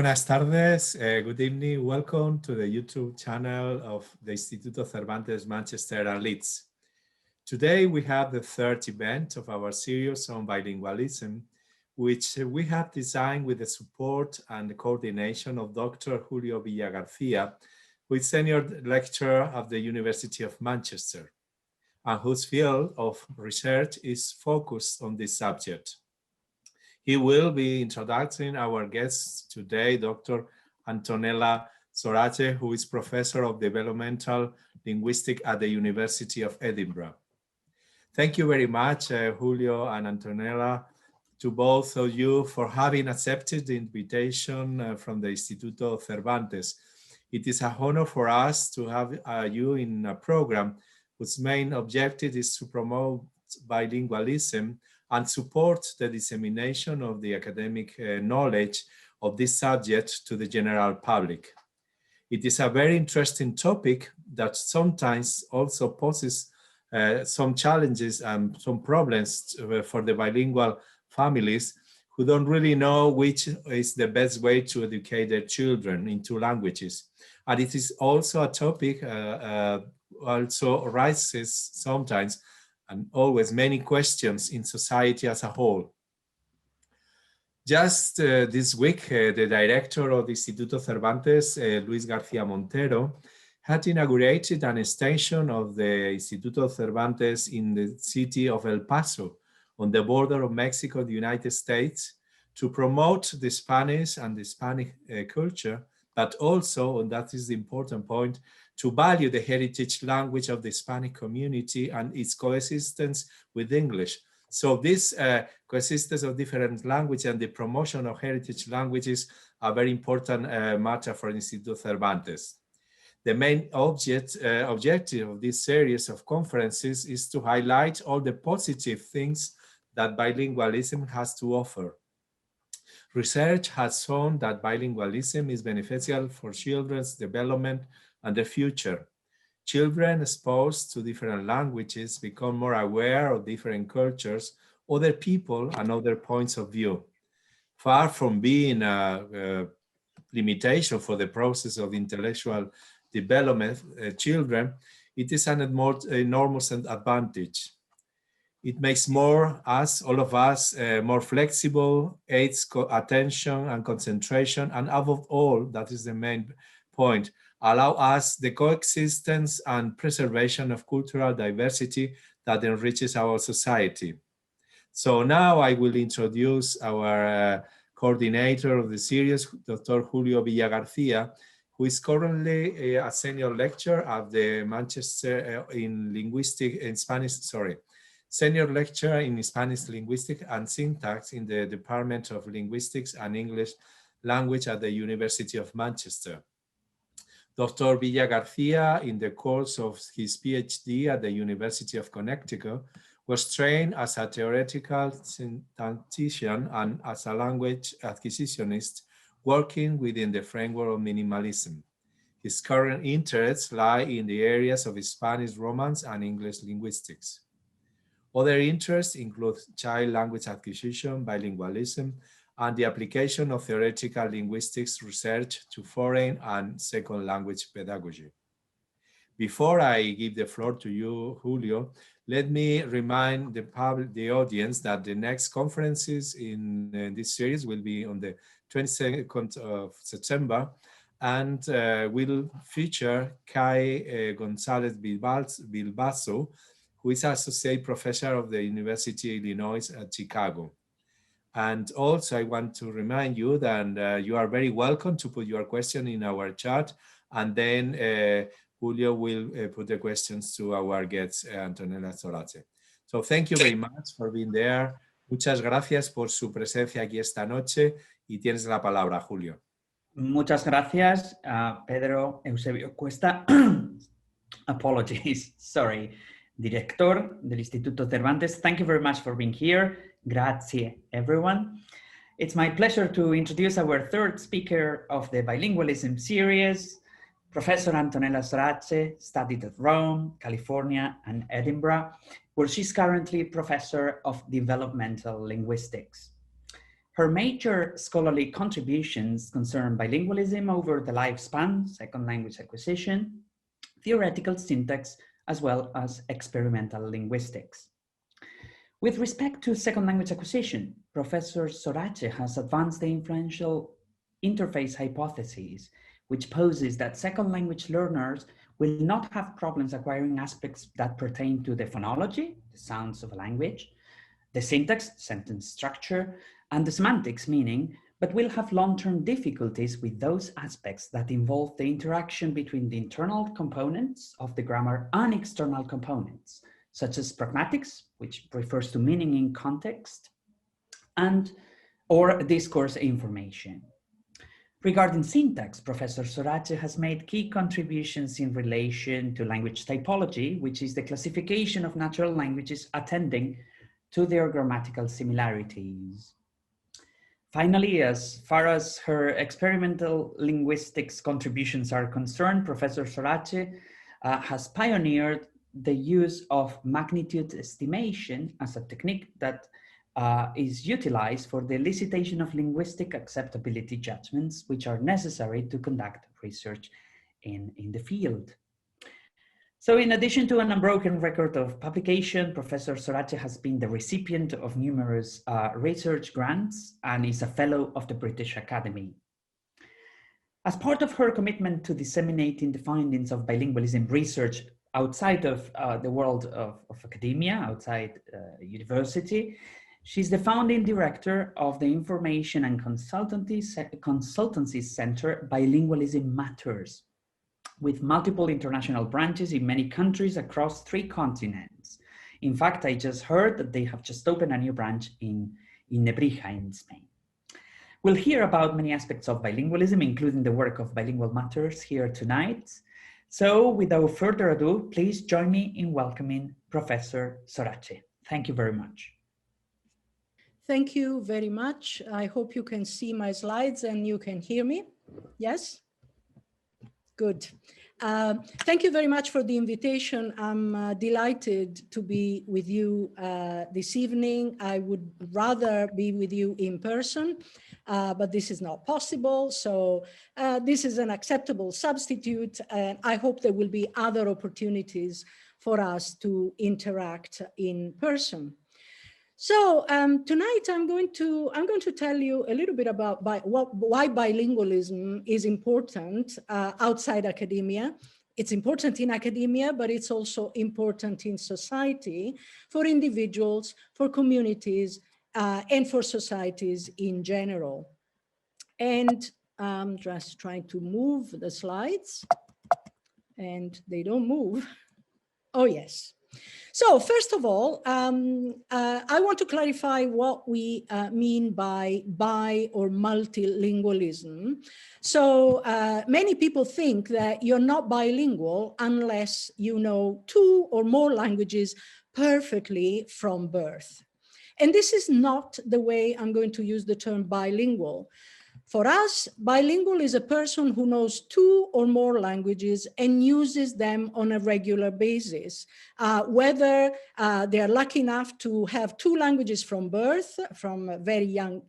buenas tardes. Good evening. Welcome to the YouTube channel of the Instituto Cervantes, Manchester and Leeds. Today we have the third event of our series on bilingualism, which we have designed with the support and the coordination of Dr. Julio Villagarcía, who is senior lecturer at the University of Manchester, and whose field of research is focused on this subject. He will be introducing our guests today, Dr. Antolella Sorace, who is Professor of Developmental Linguistics at the University of Edinburgh. Thank you very much, Julio and Antonella, to both of you for having accepted the invitation from the Instituto Cervantes. It is an honor for us to have you in a program whose main objective is to promote bilingualism and support the dissemination of the academic knowledge of this subject to the general public. It is a very interesting topic that sometimes also poses some challenges and some problems for the bilingual families who don't really know which is the best way to educate their children in two languages. And it is also a topic also arises sometimes and always many questions in society as a whole. Just this week, the director of the Instituto Cervantes, Luis García Montero, had inaugurated an extension of the Instituto Cervantes in the city of El Paso, on the border of Mexico and the United States, to promote the Spanish and the Hispanic culture, but also, and that is the important point, to value the heritage language of the Hispanic community and its coexistence with English. So this coexistence of different languages and the promotion of heritage languages are very important matter for Instituto Cervantes. The main objective of this series of conferences is to highlight all the positive things that bilingualism has to offer. Research has shown that bilingualism is beneficial for children's development and the future. Children exposed to different languages become more aware of different cultures, other people, and other points of view. Far from being a limitation for the process of intellectual development, children, it is an enormous advantage. It makes all of us, more flexible, aids attention and concentration, and above all, that is the main point, allow us the coexistence and preservation of cultural diversity that enriches our society. So now I will introduce our coordinator of the series, Dr. Julio Villagarcía, who is currently a senior lecturer at the Manchester senior lecturer in Spanish linguistics and syntax in the Department of Linguistics and English Language at the University of Manchester. Dr. Villagarcía, in the course of his PhD at the University of Connecticut, was trained as a theoretical syntactician and as a language acquisitionist, working within the framework of minimalism. His current interests lie in the areas of Spanish Romance and English linguistics. Other interests include child language acquisition, bilingualism, and the application of theoretical linguistics research to foreign and second language pedagogy. Before I give the floor to you, Julio, let me remind the audience that the next conferences in this series will be on the 22nd of September and will feature Kai Gonzalez Bilbaso, who is Associate Professor of the University of Illinois at Chicago. And also I want to remind you that you are very welcome to put your question in our chat, and then Julio will put the questions to our guest, Antonella Sorace. So thank you very much for being there. Muchas gracias por su presencia aquí esta noche y tienes la palabra, Julio. Muchas gracias, Pedro Eusebio Cuesta. Apologies, sorry. Director del Instituto Cervantes. Thank you very much for being here. Grazie, everyone. It's my pleasure to introduce our third speaker of the Bilingualism series, Professor Antonella Sorace, studied at Rome, California, and Edinburgh, where she's currently Professor of Developmental Linguistics. Her major scholarly contributions concern bilingualism over the lifespan, second language acquisition, theoretical syntax, as well as experimental linguistics. With respect to second language acquisition, Professor Sorace has advanced the influential interface hypothesis, which poses that second language learners will not have problems acquiring aspects that pertain to the phonology, the sounds of a language, the syntax, sentence structure, and the semantics, meaning, but will have long-term difficulties with those aspects that involve the interaction between the internal components of the grammar and external components, such as pragmatics, which refers to meaning in context, and or discourse information. Regarding syntax, Professor Sorace has made key contributions in relation to language typology, which is the classification of natural languages attending to their grammatical similarities. Finally, as far as her experimental linguistics contributions are concerned, Professor Sorace has pioneered the use of magnitude estimation as a technique that is utilized for the elicitation of linguistic acceptability judgments, which are necessary to conduct research in the field. So in addition to an unbroken record of publication, Professor Sorace has been the recipient of numerous research grants and is a fellow of the British Academy. As part of her commitment to disseminating the findings of bilingualism research outside of the world of academia, outside university, she's the founding director of the Information and Consultancy Center Bilingualism Matters, with multiple international branches in many countries across 3 continents. In fact, I just heard that they have just opened a new branch in Nebrija in Spain. We'll hear about many aspects of bilingualism, including the work of Bilingual Matters here tonight. So without further ado, please join me in welcoming Professor Sorace. Thank you very much. Thank you very much. I hope you can see my slides and you can hear me. Yes? Good. Thank you very much for the invitation. I'm delighted to be with you this evening. I would rather be with you in person, but this is not possible. So this is an acceptable substitute, and I hope there will be other opportunities for us to interact in person. So tonight I'm going to tell you a little bit about why bilingualism is important outside academia. It's important in academia, but it's also important in society, for individuals, for communities, and for societies in general. And I'm just trying to move the slides, and they don't move. Oh, yes. So first of all, I want to clarify what we mean by bi or multilingualism. So many people think that you're not bilingual unless you know 2 or more languages perfectly from birth. And this is not the way I'm going to use the term bilingual. For us, bilingual is a person who knows 2 or more languages and uses them on a regular basis, whether they are lucky enough to have 2 languages from birth, from a very young,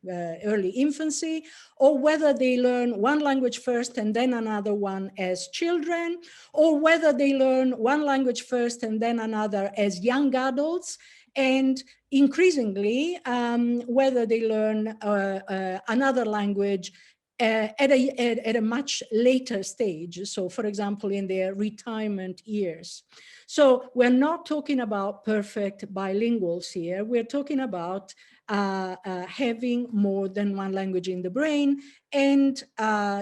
early infancy, or whether they learn 1 language first and then another one as children, or whether they learn 1 language first and then another as young adults, and increasingly, whether they learn another language at a much later stage. So for example, in their retirement years. So we're not talking about perfect bilinguals here. We're talking about having more than 1 language in the brain and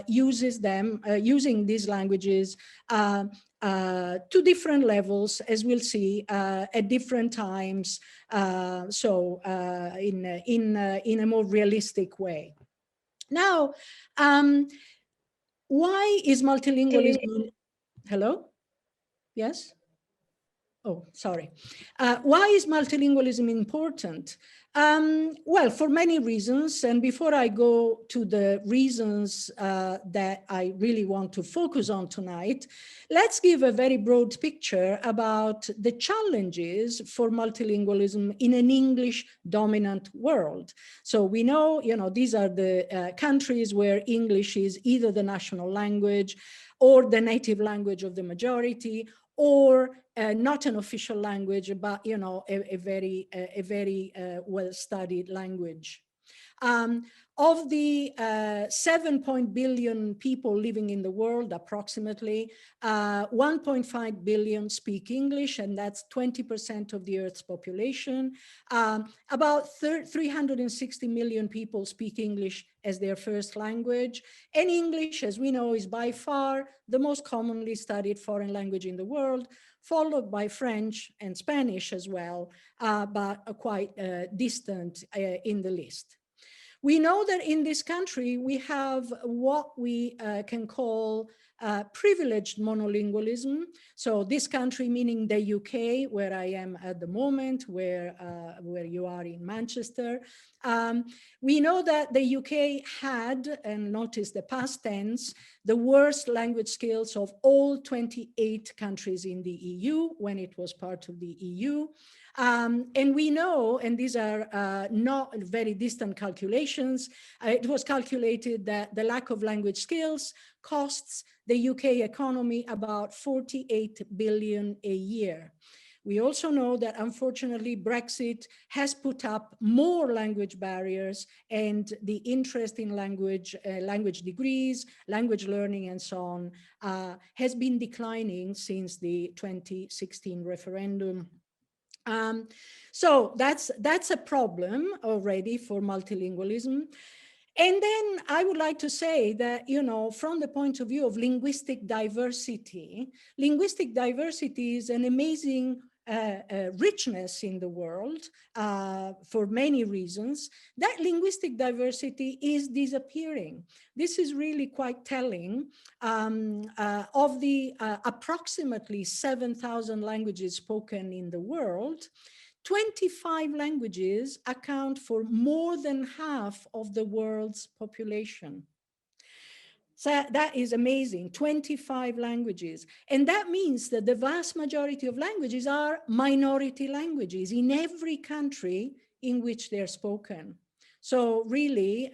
using these languages to different levels, as we'll see, at different times, in a more realistic way. Now, why is multilingualism? Hello? Yes? Oh, sorry. Why is multilingualism important? Well, for many reasons. And before I go to the reasons that I really want to focus on tonight, let's give a very broad picture about the challenges for multilingualism in an English dominant world. So we know, these are the countries where English is either the national language or the native language of the majority, or not an official language, but a very well-studied language. Of the 7 billion people living in the world, approximately, 1.5 billion speak English, and that's 20% of the Earth's population. About 360 million people speak English as their first language. And English, as we know, is by far the most commonly studied foreign language in the world, followed by French and Spanish as well, but quite distant in the list. We know that in this country, we have what we can call privileged monolingualism. So this country, meaning the UK, where I am at the moment, where you are in Manchester. We know that the UK had, and notice the past tense, the worst language skills of all 28 countries in the EU when it was part of the EU. And we know, and these are not very distant calculations, it was calculated that the lack of language skills costs the UK economy about 48 billion a year. We also know that, unfortunately, Brexit has put up more language barriers, and the interest in language degrees, language learning, and so on, has been declining since the 2016 referendum. So that's a problem already for multilingualism. And then I would like to say that, from the point of view of linguistic diversity is an amazing richness in the world for many reasons. That linguistic diversity is disappearing. This is really quite telling. Of the approximately 7,000 languages spoken in the world, 25 languages account for more than half of the world's population. So that is amazing, 25 languages. And that means that the vast majority of languages are minority languages in every country in which they're spoken. So really,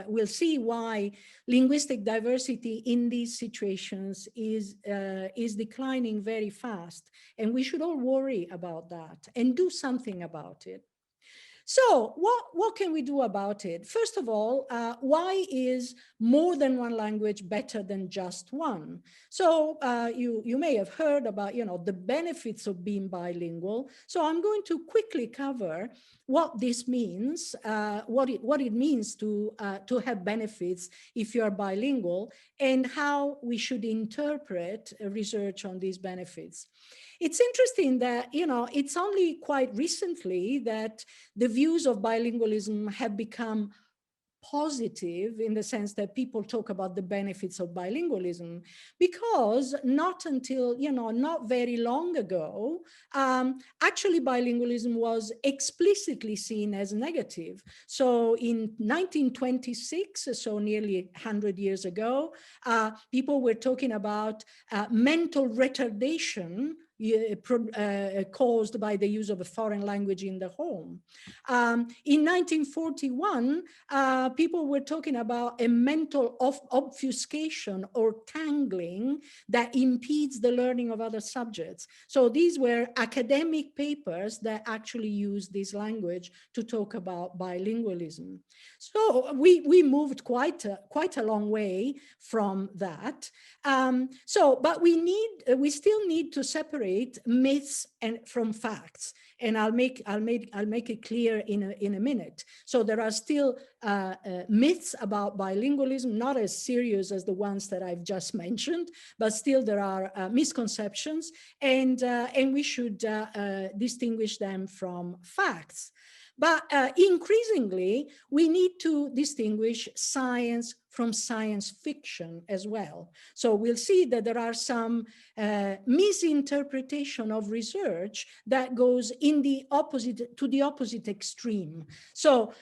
we'll see why linguistic diversity in these situations is declining very fast. And we should all worry about that and do something about it. So what can we do about it? First of all, why is more than one language better than just one? So you may have heard about, the benefits of being bilingual. So I'm going to quickly cover what this means, what it means to have benefits if you are bilingual, and how we should interpret research on these benefits. It's interesting that, it's only quite recently that the views of bilingualism have become positive, in the sense that people talk about the benefits of bilingualism, because not until, not very long ago, actually bilingualism was explicitly seen as negative. So in 1926, so nearly 100 years ago, people were talking about mental retardation caused by the use of a foreign language in the home. In 1941, people were talking about a mental obfuscation or tangling that impedes the learning of other subjects. So these were academic papers that actually used this language to talk about bilingualism. So we moved quite a long way from that. But we still need to separate myths from facts, and I'll make it clear in a minute. So there are still myths about bilingualism, not as serious as the ones that I've just mentioned, but still there are misconceptions, and we should distinguish them from facts. But increasingly, we need to distinguish science from science fiction as well. So we'll see that there are some misinterpretation of research that goes in the opposite, to the opposite extreme. So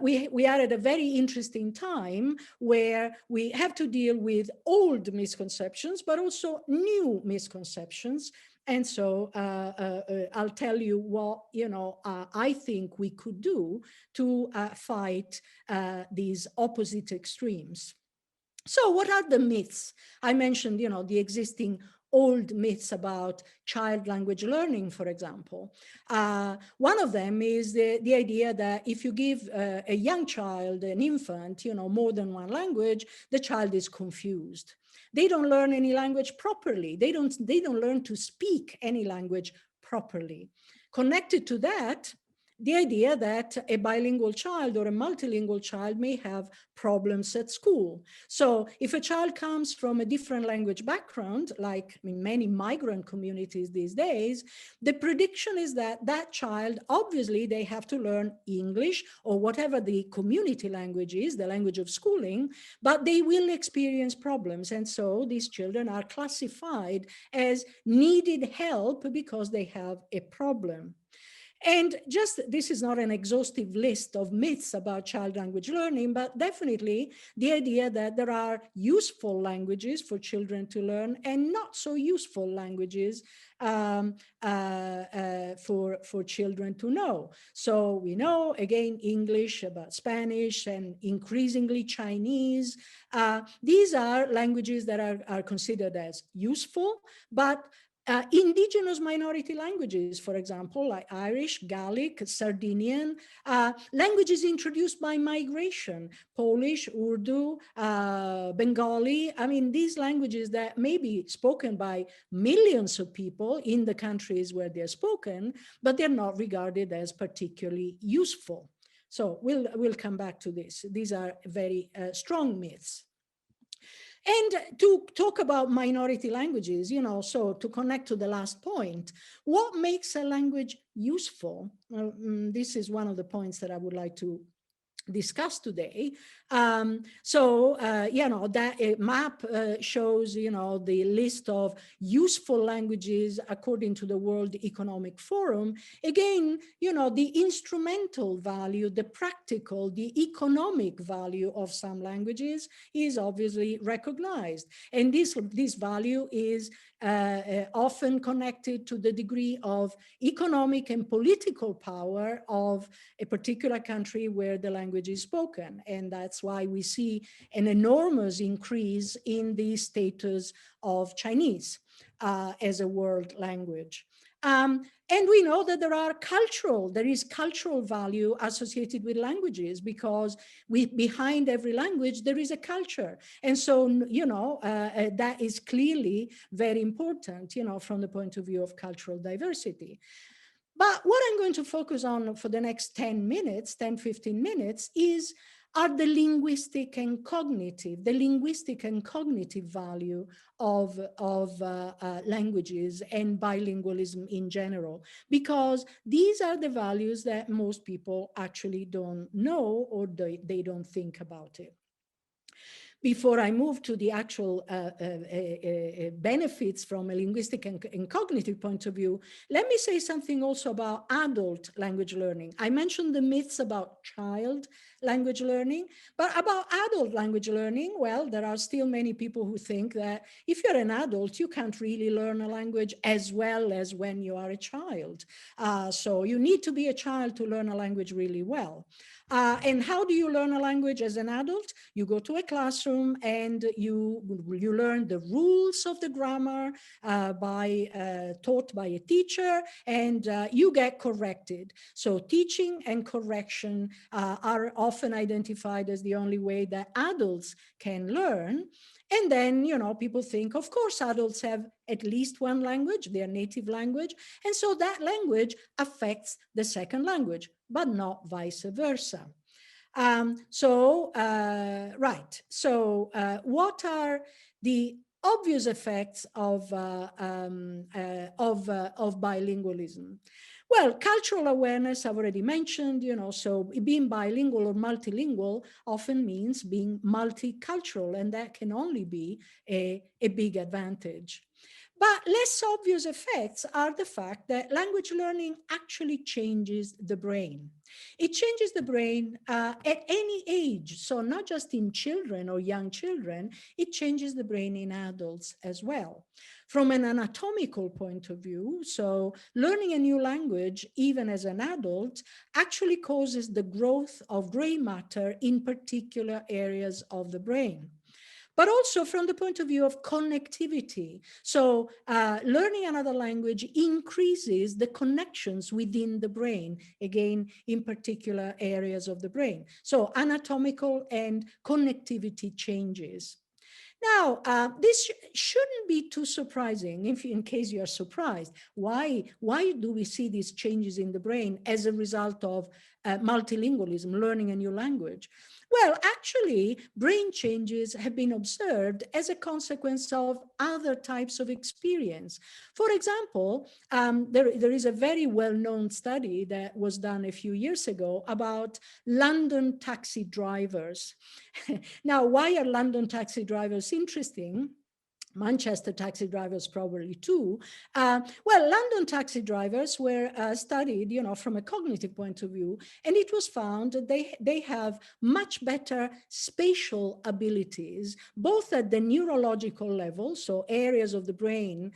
we are at a very interesting time where we have to deal with old misconceptions, but also new misconceptions. And so I'll tell you what, I think we could do to fight these opposite extremes. So what are the myths? I mentioned, the existing old myths about child language learning, for example. One of them is the idea that if you give a young child, an infant, more than one language, the child is confused. They don't learn any language properly. They don't learn to speak any language properly. Connected to that, the idea that a bilingual child or a multilingual child may have problems at school. So if a child comes from a different language background, like in many migrant communities these days, the prediction is that that child, obviously they have to learn English or whatever the community language is, the language of schooling, but they will experience problems. And so these children are classified as needed help because they have a problem. And just, this is not an exhaustive list of myths about child language learning, but definitely the idea that there are useful languages for children to learn and not so useful languages for children to know. So we know, again, English, about Spanish, and increasingly Chinese. These are languages that are considered as useful, but indigenous minority languages, for example, like Irish, Gaelic, Sardinian, languages introduced by migration, Polish, Urdu, Bengali. I mean, these languages that may be spoken by millions of people in the countries where they're spoken, but they're not regarded as particularly useful. So we'll come back to this. These are very strong myths. And to talk about minority languages, so to connect to the last point, what makes a language useful? This is one of the points that I would like to discuss today. That map shows, the list of useful languages according to the World Economic Forum. Again, the instrumental value, the practical, the economic value of some languages is obviously recognized. And this value is often connected to the degree of economic and political power of a particular country where the language is spoken. And that's why we see an enormous increase in the status of Chinese as a world language. And we know that there is cultural value associated with languages, because behind every language, there is a culture. And so, that is clearly very important, from the point of view of cultural diversity. But what I'm going to focus on for the next 10 minutes, 10, 15 minutes, are the linguistic and cognitive value of languages and bilingualism in general, because these are the values that most people actually don't know, or they don't think about it. Before I move to the actual benefits from a linguistic and cognitive point of view, let me say something also about adult language learning. I mentioned the myths about child language learning, but about adult language learning, well, there are still many people who think that if you're an adult, you can't really learn a language as well as when you are a child. So you need to be a child to learn a language really well. And how do you learn a language as an adult? You go to a classroom and you learn the rules of the grammar taught by a teacher, and you get corrected. So teaching and correction are often identified as the only way that adults can learn. And then, people think, of course, adults have at least one language, their native language. And so that language affects the second language, but not vice versa. What are the obvious effects of bilingualism? Well, cultural awareness, I've already mentioned, so being bilingual or multilingual often means being multicultural, and that can only be a big advantage. But less obvious effects are the fact that language learning actually changes the brain. It changes the brain at any age. So not just in children or young children, it changes the brain in adults as well. From an anatomical point of view, so learning a new language, even as an adult, actually causes the growth of gray matter in particular areas of the brain. But also from the point of view of connectivity. So learning another language increases the connections within the brain, again, in particular areas of the brain. So anatomical and connectivity changes. Now, this shouldn't be too surprising in case you are surprised. Why do we see these changes in the brain as a result of multilingualism, learning a new language? Well, actually, brain changes have been observed as a consequence of other types of experience. For example, there is a very well-known study that was done a few years ago about London taxi drivers. Now, why are London taxi drivers interesting? Manchester taxi drivers probably too. Well, London taxi drivers were studied, from a cognitive point of view, and it was found that they have much better spatial abilities, both at the neurological level, so areas of the brain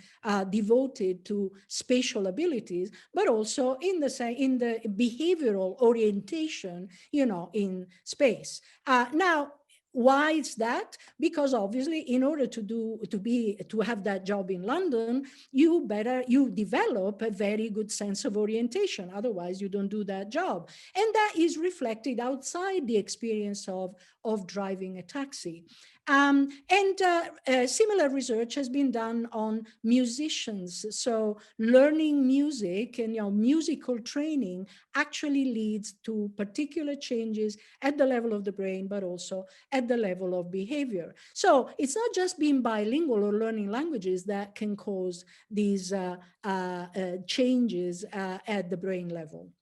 devoted to spatial abilities, but also in the behavioral orientation, in space. Now, why is that? Because obviously, in order to have that job in London, you develop a very good sense of orientation. Otherwise, you don't do that job, and that is reflected outside the experience of driving a taxi. Similar research has been done on musicians. So learning music and musical training actually leads to particular changes at the level of the brain, but also at the level of behavior. So it's not just being bilingual or learning languages that can cause these changes at the brain level.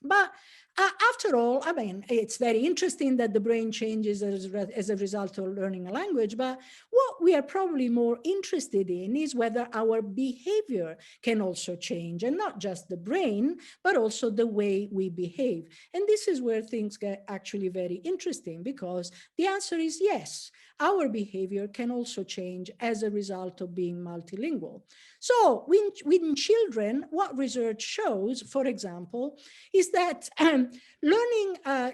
But after all, I mean, it's very interesting that the brain changes as a result of learning a language, but what we are probably more interested in is whether our behavior can also change, and not just the brain, but also the way we behave. And this is where things get actually very interesting, because the answer is yes, our behavior can also change as a result of being multilingual. So with children, what research shows, for example, is that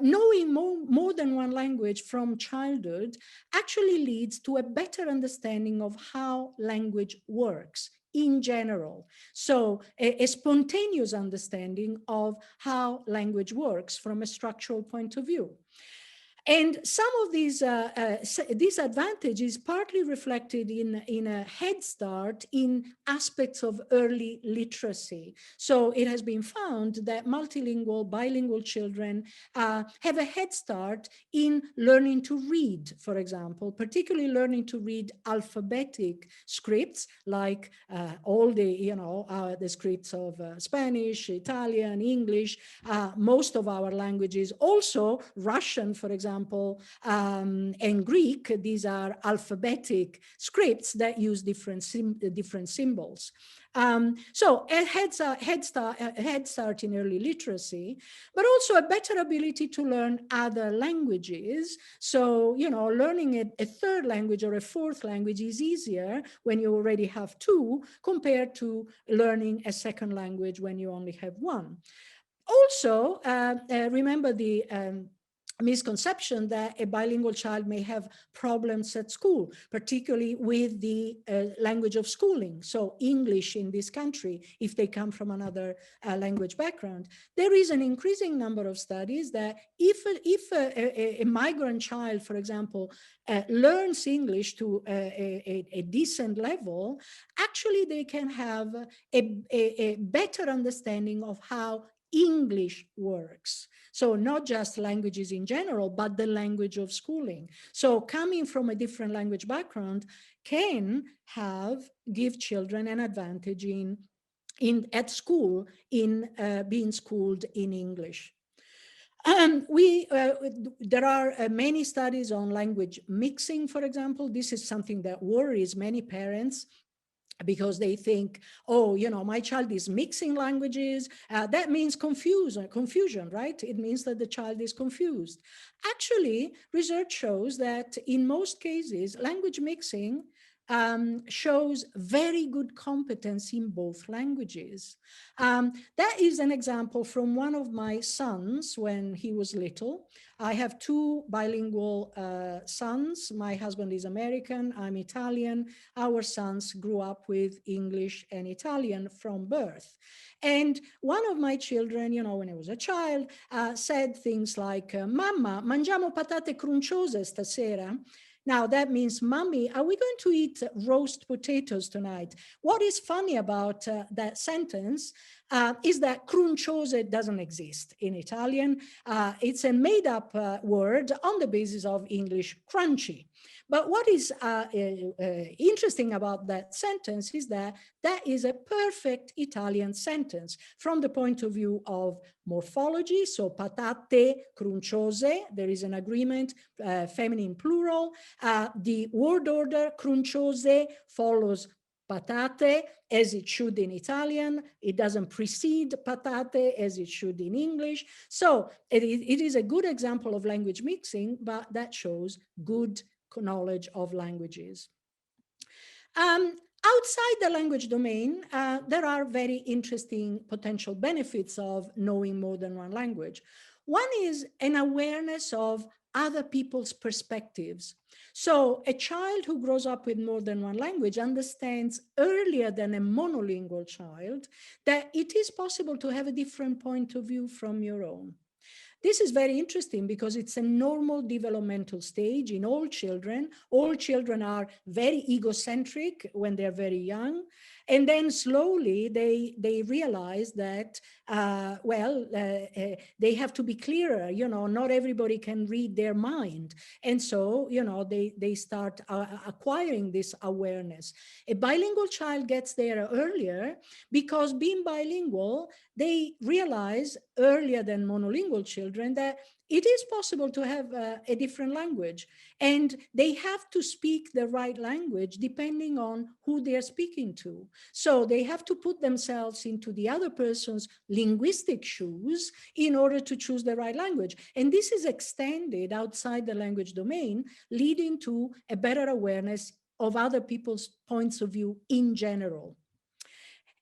knowing more than one language from childhood actually leads to a better understanding of how language works in general. So a spontaneous understanding of how language works from a structural point of view. And some of these advantages partly reflected in a head start in aspects of early literacy. So it has been found that multilingual, bilingual children have a head start in learning to read, for example, particularly learning to read alphabetic scripts, like all the scripts of Spanish, Italian, English, most of our languages, also Russian, for example, and Greek. These are alphabetic scripts that use different symbols. So a head start in early literacy, but also a better ability to learn other languages. So, learning a third language or a fourth language is easier when you already have two, compared to learning a second language when you only have one. Also, remember the misconception that a bilingual child may have problems at school, particularly with the language of schooling. So English in this country, if they come from another language background. There is an increasing number of studies that if a migrant child, for example, learns English to a decent level, actually they can have a better understanding of how English works. So not just languages in general, but the language of schooling. So coming from a different language background can give children an advantage in at school in being schooled in English. There are many studies on language mixing, for example. This is something that worries many parents, because they think, oh, you know, my child is mixing languages. That means confusion, right? It means that the child is confused. Actually, research shows that in most cases, language mixing shows very good competence in both languages. That is an example from one of my sons when he was little. I have two bilingual sons. My husband is American, I'm Italian. Our sons grew up with English and Italian from birth. And one of my children, you know, when I was a child, said things like, Mamma, mangiamo patate crunciose stasera? Now that means, Mommy, are we going to eat roast potatoes tonight? What is funny about that sentence is that crunciose doesn't exist in Italian. It's a made-up word on the basis of English crunchy. But what is interesting about that sentence is that that is a perfect Italian sentence from the point of view of morphology. So patate, crunciose, there is an agreement, feminine plural. The word order, crunciose, follows patate as it should in Italian. It doesn't precede patate as it should in English. So it is a good example of language mixing, but that shows good knowledge of languages. Outside the language domain, there are very interesting potential benefits of knowing more than one language. One is an awareness of other people's perspectives. So a child who grows up with more than one language understands earlier than a monolingual child that it is possible to have a different point of view from your own. This is very interesting because it's a normal developmental stage in all children. All children are very egocentric when they're very young. And then slowly they realize that, they have to be clearer. You know, not everybody can read their mind. And so, you know, they start acquiring this awareness. A bilingual child gets there earlier because being bilingual, they realize earlier than monolingual children that it is possible to have a different language, and they have to speak the right language depending on who they're speaking to. So they have to put themselves into the other person's linguistic shoes in order to choose the right language. And this is extended outside the language domain, leading to a better awareness of other people's points of view in general.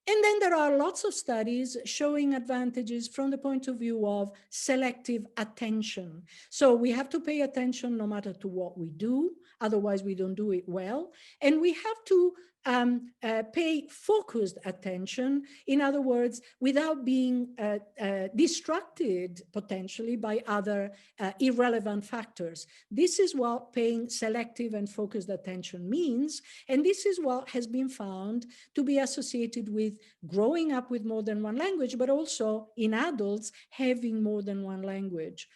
And then there are lots of studies showing advantages from the point of view of selective attention. So we have to pay attention no matter to what we do, otherwise we don't do it well. And we have to pay focused attention, in other words, without being distracted potentially by other irrelevant factors. This is what paying selective and focused attention means. And this is what has been found to be associated with growing up with more than one language, but also in adults having more than one language.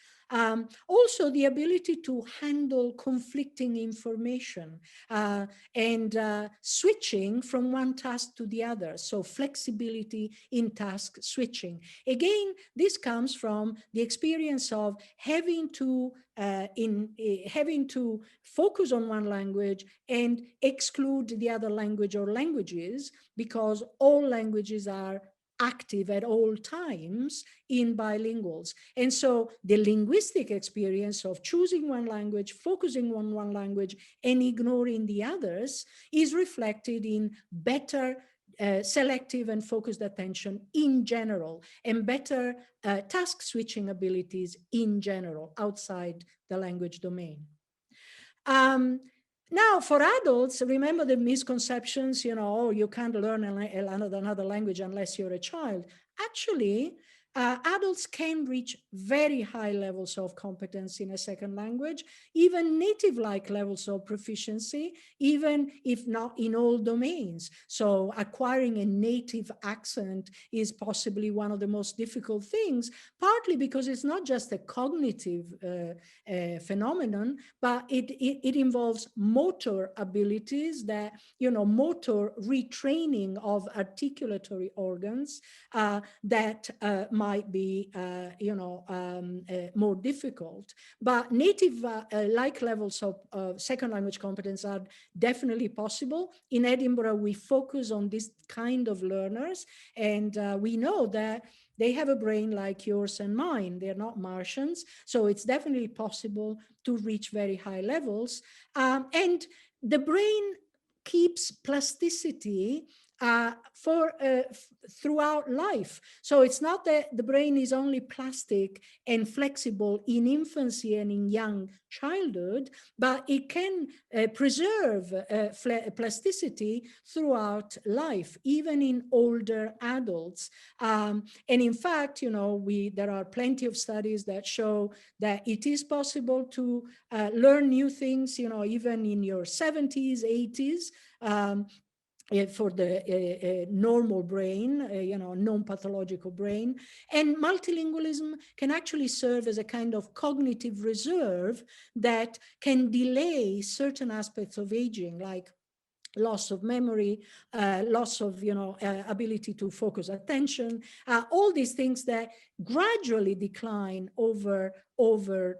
Also, the ability to handle conflicting information and switching from one task to the other. So flexibility in task switching. Again, this comes from the experience of having to focus on one language and exclude the other language or languages, because all languages are active at all times in bilinguals. And so the linguistic experience of choosing one language, focusing on one language, and ignoring the others is reflected in better selective and focused attention in general, and better task switching abilities in general outside the language domain. Now, for adults, remember the misconceptions, you know, oh, you can't learn another language unless you're a child. Actually, adults can reach very high levels of competence in a second language, even native-like levels of proficiency, even if not in all domains. So acquiring a native accent is possibly one of the most difficult things, partly because it's not just a cognitive phenomenon, but it involves motor abilities, that, motor retraining of articulatory organs that might be, more difficult. But native-like levels of second language competence are definitely possible. In Edinburgh, we focus on this kind of learners, and we know that they have a brain like yours and mine. They're not Martians, so it's definitely possible to reach very high levels. And the brain keeps plasticity throughout life. So it's not that the brain is only plastic and flexible in infancy and in young childhood, but it can preserve plasticity throughout life, even in older adults. And in fact, there are plenty of studies that show that it is possible to learn new things, even in your 70s, 80s. For the normal brain, non-pathological brain. And multilingualism can actually serve as a kind of cognitive reserve that can delay certain aspects of aging, like loss of memory, loss of ability to focus attention, all these things that gradually decline over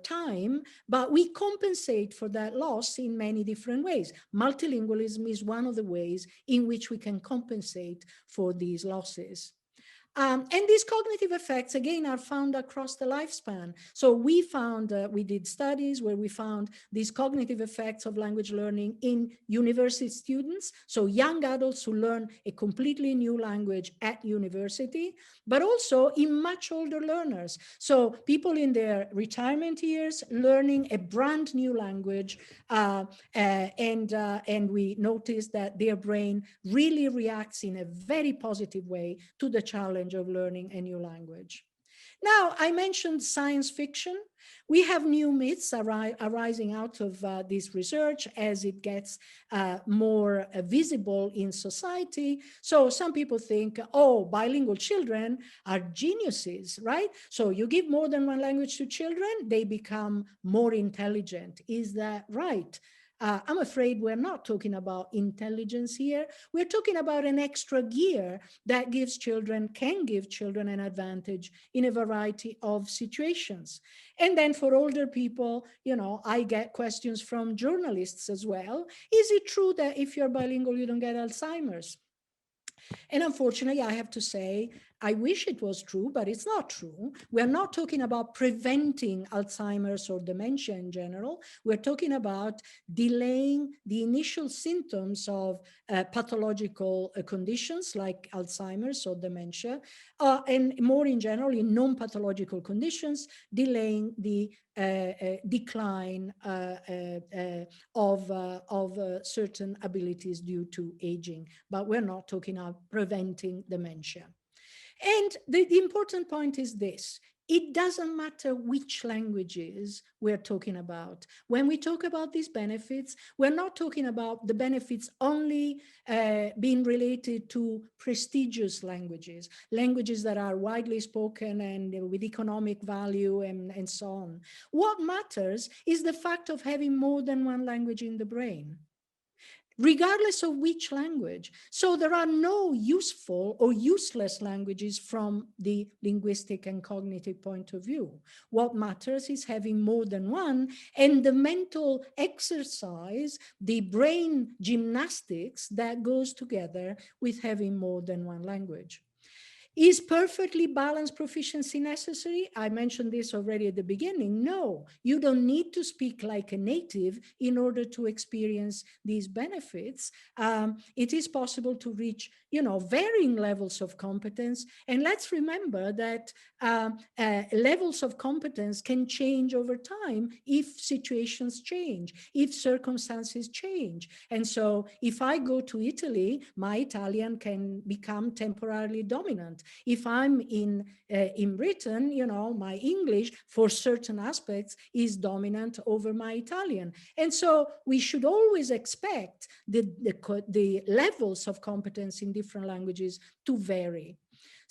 time, but we compensate for that loss in many different ways. Multilingualism is one of the ways in which we can compensate for these losses. And these cognitive effects, again, are found across the lifespan. So we found, we did studies where we found these cognitive effects of language learning in university students, so young adults who learn a completely new language at university, but also in much older learners. So people in their retirement years learning a brand new language, and we noticed that their brain really reacts in a very positive way to the challenge of learning a new language. Now, I mentioned science fiction. We have new myths arising out of this research as it gets more visible in society. So some people think, oh, bilingual children are geniuses, right? So you give more than one language to children, they become more intelligent. Is that right? I'm afraid we're not talking about intelligence here. We're talking about an extra gear that can give children an advantage in a variety of situations. And then for older people, I get questions from journalists as well. Is it true that if you're bilingual, you don't get Alzheimer's? And unfortunately, I have to say, I wish it was true, but it's not true. We're not talking about preventing Alzheimer's or dementia in general. We're talking about delaying the initial symptoms of pathological conditions like Alzheimer's or dementia, and more in general, in non-pathological conditions, delaying the decline of certain abilities due to aging. But we're not talking about preventing dementia. And the important point is this: it doesn't matter which languages we're talking about. When we talk about these benefits, we're not talking about the benefits only being related to prestigious languages, languages that are widely spoken and with economic value and so on. What matters is the fact of having more than one language in the brain, regardless of which language. So there are no useful or useless languages from the linguistic and cognitive point of view. What matters is having more than one, and the mental exercise, the brain gymnastics that goes together with having more than one language. Is perfectly balanced proficiency necessary? I mentioned this already at the beginning. No, you don't need to speak like a native in order to experience these benefits. It is possible to reach, varying levels of competence. And let's remember that levels of competence can change over time if situations change, if circumstances change. And so if I go to Italy, my Italian can become temporarily dominant. dominant. If I'm in Britain, you know, my English for certain aspects is dominant over my Italian. And so we should always expect the levels of competence in different languages to vary.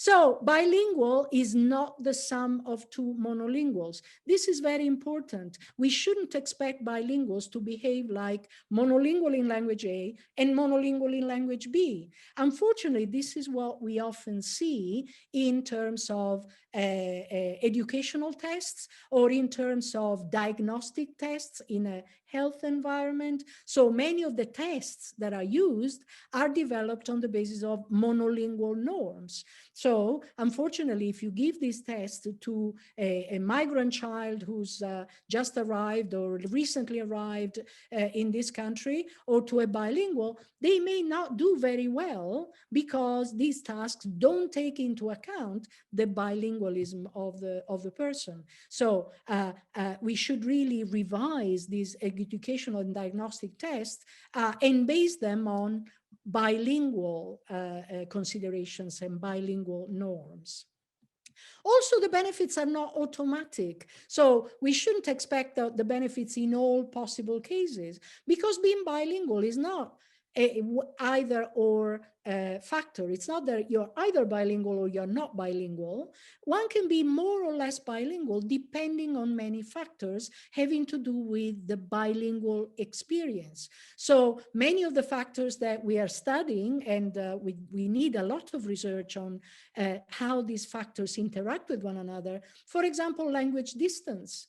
So bilingual is not the sum of two monolinguals. This is very important. We shouldn't expect bilinguals to behave like monolingual in language A and monolingual in language B. Unfortunately, this is what we often see in terms of educational tests or in terms of diagnostic tests in a health environment. So many of the tests that are used are developed on the basis of monolingual norms. So unfortunately, if you give this test to a migrant child who's just arrived or recently arrived in this country, or to a bilingual, they may not do very well because these tasks don't take into account the bilingualism of the person. So we should really revise these educational and diagnostic tests and base them on bilingual considerations and bilingual norms. Also, the benefits are not automatic. So we shouldn't expect the benefits in all possible cases, because being bilingual is not either or factor. It's not that you're either bilingual or you're not bilingual. One can be more or less bilingual depending on many factors having to do with the bilingual experience. So many of the factors that we are studying, and we need a lot of research on how these factors interact with one another. For example, language distance.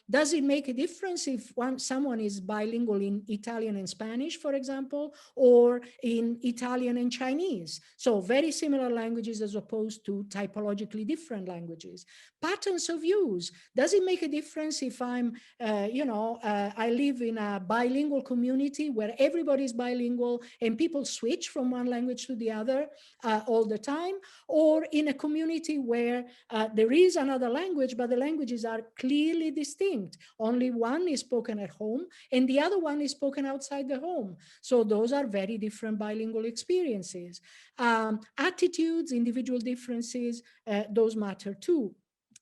Does it make a difference if someone is bilingual in Italian and Spanish, for example, or in Italian and Chinese? So very similar languages as opposed to typologically different languages. Patterns of use. Does it make a difference if I'm, I live in a bilingual community where everybody is bilingual and people switch from one language to the other all the time, or in a community where there is another language, but the languages are clearly distinct. Only one is spoken at home and the other one is spoken outside the home. So those are very different bilingual experiences. Attitudes, individual differences, those matter too,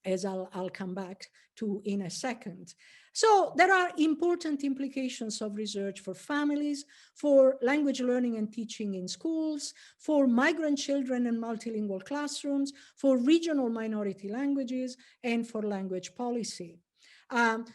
as I'll come back to in a second. So there are important implications of research for families, for language learning and teaching in schools, for migrant children and multilingual classrooms, for regional minority languages, and for language policy.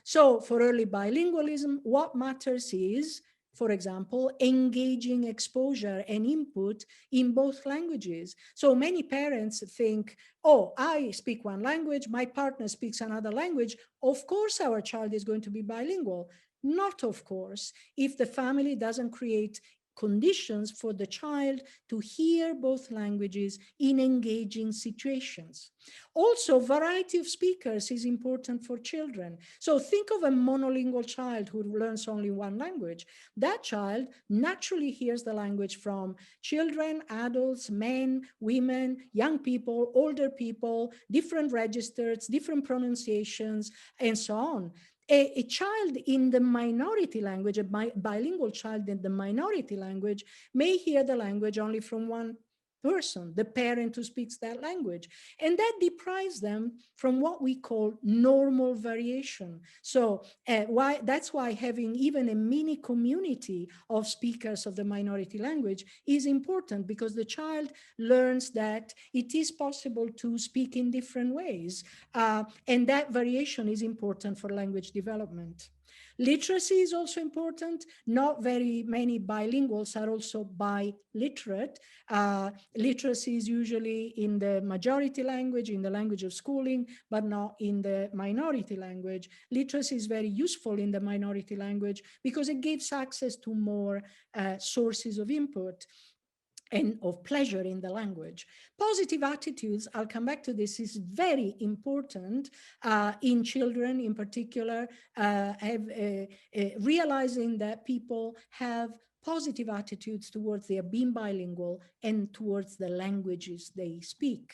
So for early bilingualism, what matters is, for example, engaging exposure and input in both languages. So many parents think, oh, I speak one language, my partner speaks another language. Of course, our child is going to be bilingual. Not of course, if the family doesn't create conditions for the child to hear both languages in engaging situations. Also, variety of speakers is important for children. So think of a monolingual child who learns only one language. That child naturally hears the language from children, adults, men, women, young people, older people, different registers, different pronunciations, and so on. A child in the minority language, a bilingual child in the minority language, may hear the language only from one person, the parent who speaks that language. And that deprives them from what we call normal variation. So that's why having even a mini community of speakers of the minority language is important, because the child learns that it is possible to speak in different ways. And that variation is important for language development. Literacy is also important. Not very many bilinguals are also biliterate. Literacy is usually in the majority language, in the language of schooling, but not in the minority language. Literacy is very useful in the minority language because it gives access to more sources of input and of pleasure in the language. Positive attitudes, I'll come back to this, is very important in children in particular, realizing that people have positive attitudes towards their being bilingual and towards the languages they speak.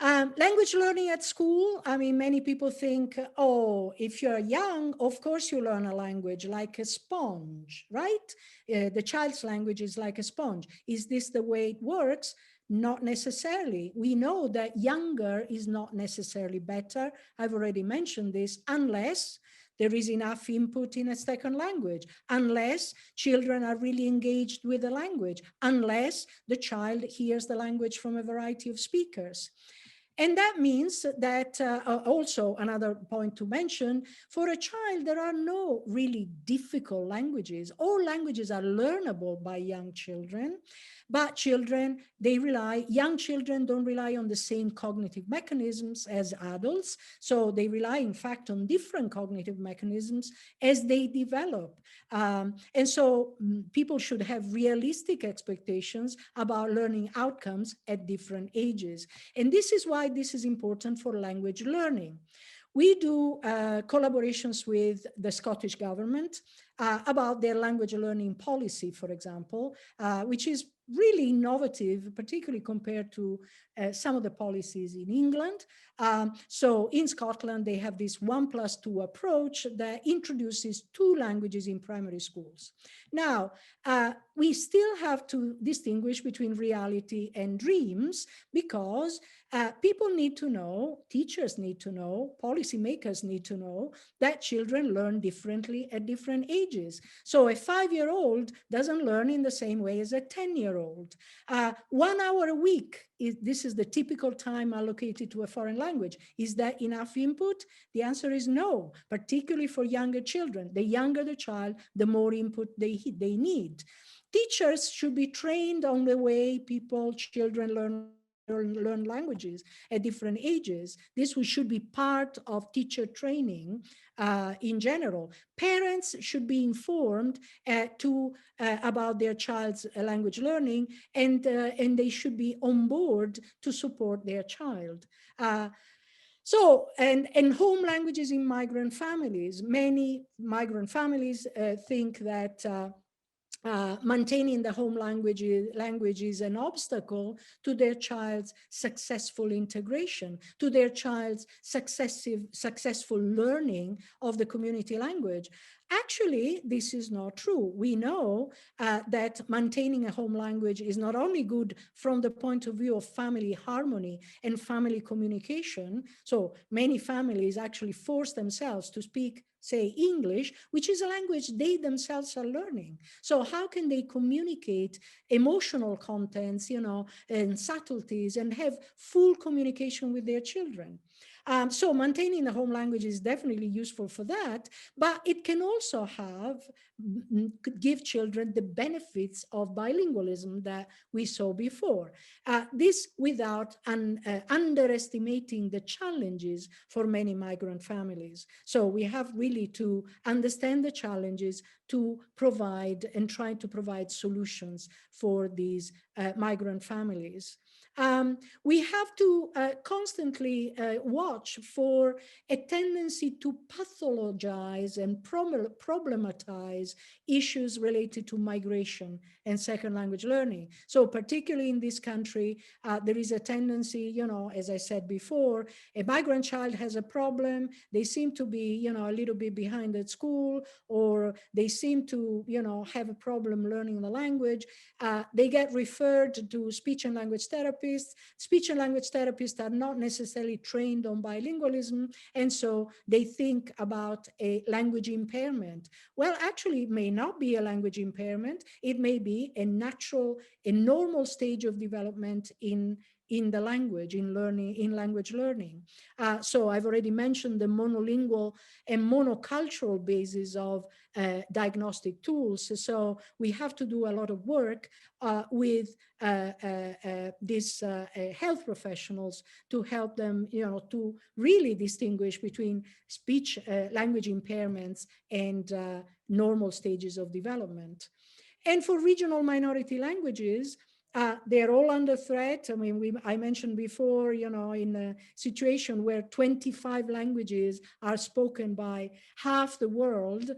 Language learning at school, I mean, many people think, oh, if you're young, of course you learn a language like a sponge, right? The child's language is like a sponge. Is this the way it works? Not necessarily. We know that younger is not necessarily better. I've already mentioned this, unless there is enough input in a second language, unless children are really engaged with the language, unless the child hears the language from a variety of speakers. And that means that also another point to mention, for a child, there are no really difficult languages. All languages are learnable by young children, but children, young children don't rely on the same cognitive mechanisms as adults. So they rely, in fact, on different cognitive mechanisms as they develop. And so people should have realistic expectations about learning outcomes at different ages. And this is why this is important for language learning. We do collaborations with the Scottish government about their language learning policy, for example, which is really innovative, particularly compared to some of the policies in England. So in Scotland, they have this 1+2 approach that introduces 2 languages in primary schools. Now, we still have to distinguish between reality and dreams, because people need to know, teachers need to know, policymakers need to know that children learn differently at different ages. So a 5-year-old doesn't learn in the same way as a 10-year-old. 1 hour a week, this is the typical time allocated to a foreign language. Is that enough input? The answer is no, particularly for younger children. The younger the child, the more input they need. Teachers should be trained on the way children learn languages at different ages. This should be part of teacher training in general. Parents should be informed about their child's language learning, and they should be on board to support their child. And home languages in migrant families. Many migrant families think that maintaining the home language is an obstacle to their child's successful integration, to their child's successful learning of the community language. Actually, this is not true. We know that maintaining a home language is not only good from the point of view of family harmony and family communication. So many families actually force themselves to speak, say, English, which is a language they themselves are learning. So how can they communicate emotional contents, and subtleties, and have full communication with their children? So maintaining the home language is definitely useful for that, but it can also give children the benefits of bilingualism that we saw before. This without underestimating the challenges for many migrant families. So we have really to understand the challenges to provide and try to provide solutions for these migrant families. We have to constantly watch for a tendency to pathologize and problematize issues related to migration and second language learning. So particularly in this country, there is a tendency, as I said before, a migrant child has a problem, they seem to be, a little bit behind at school, or they seem to, have a problem learning the language. They get referred to speech and language therapists. Speech and language therapists are not necessarily trained on bilingualism, and so they think about a language impairment. Well, actually, it may not be a language impairment. It may be a normal stage of development in the language, in language learning. So I've already mentioned the monolingual and monocultural basis of diagnostic tools. So we have to do a lot of work with these health professionals to help them, to really distinguish between speech language impairments and normal stages of development. And for regional minority languages, they're all under threat. I mean, I mentioned before, in a situation where 25 languages are spoken by half the world,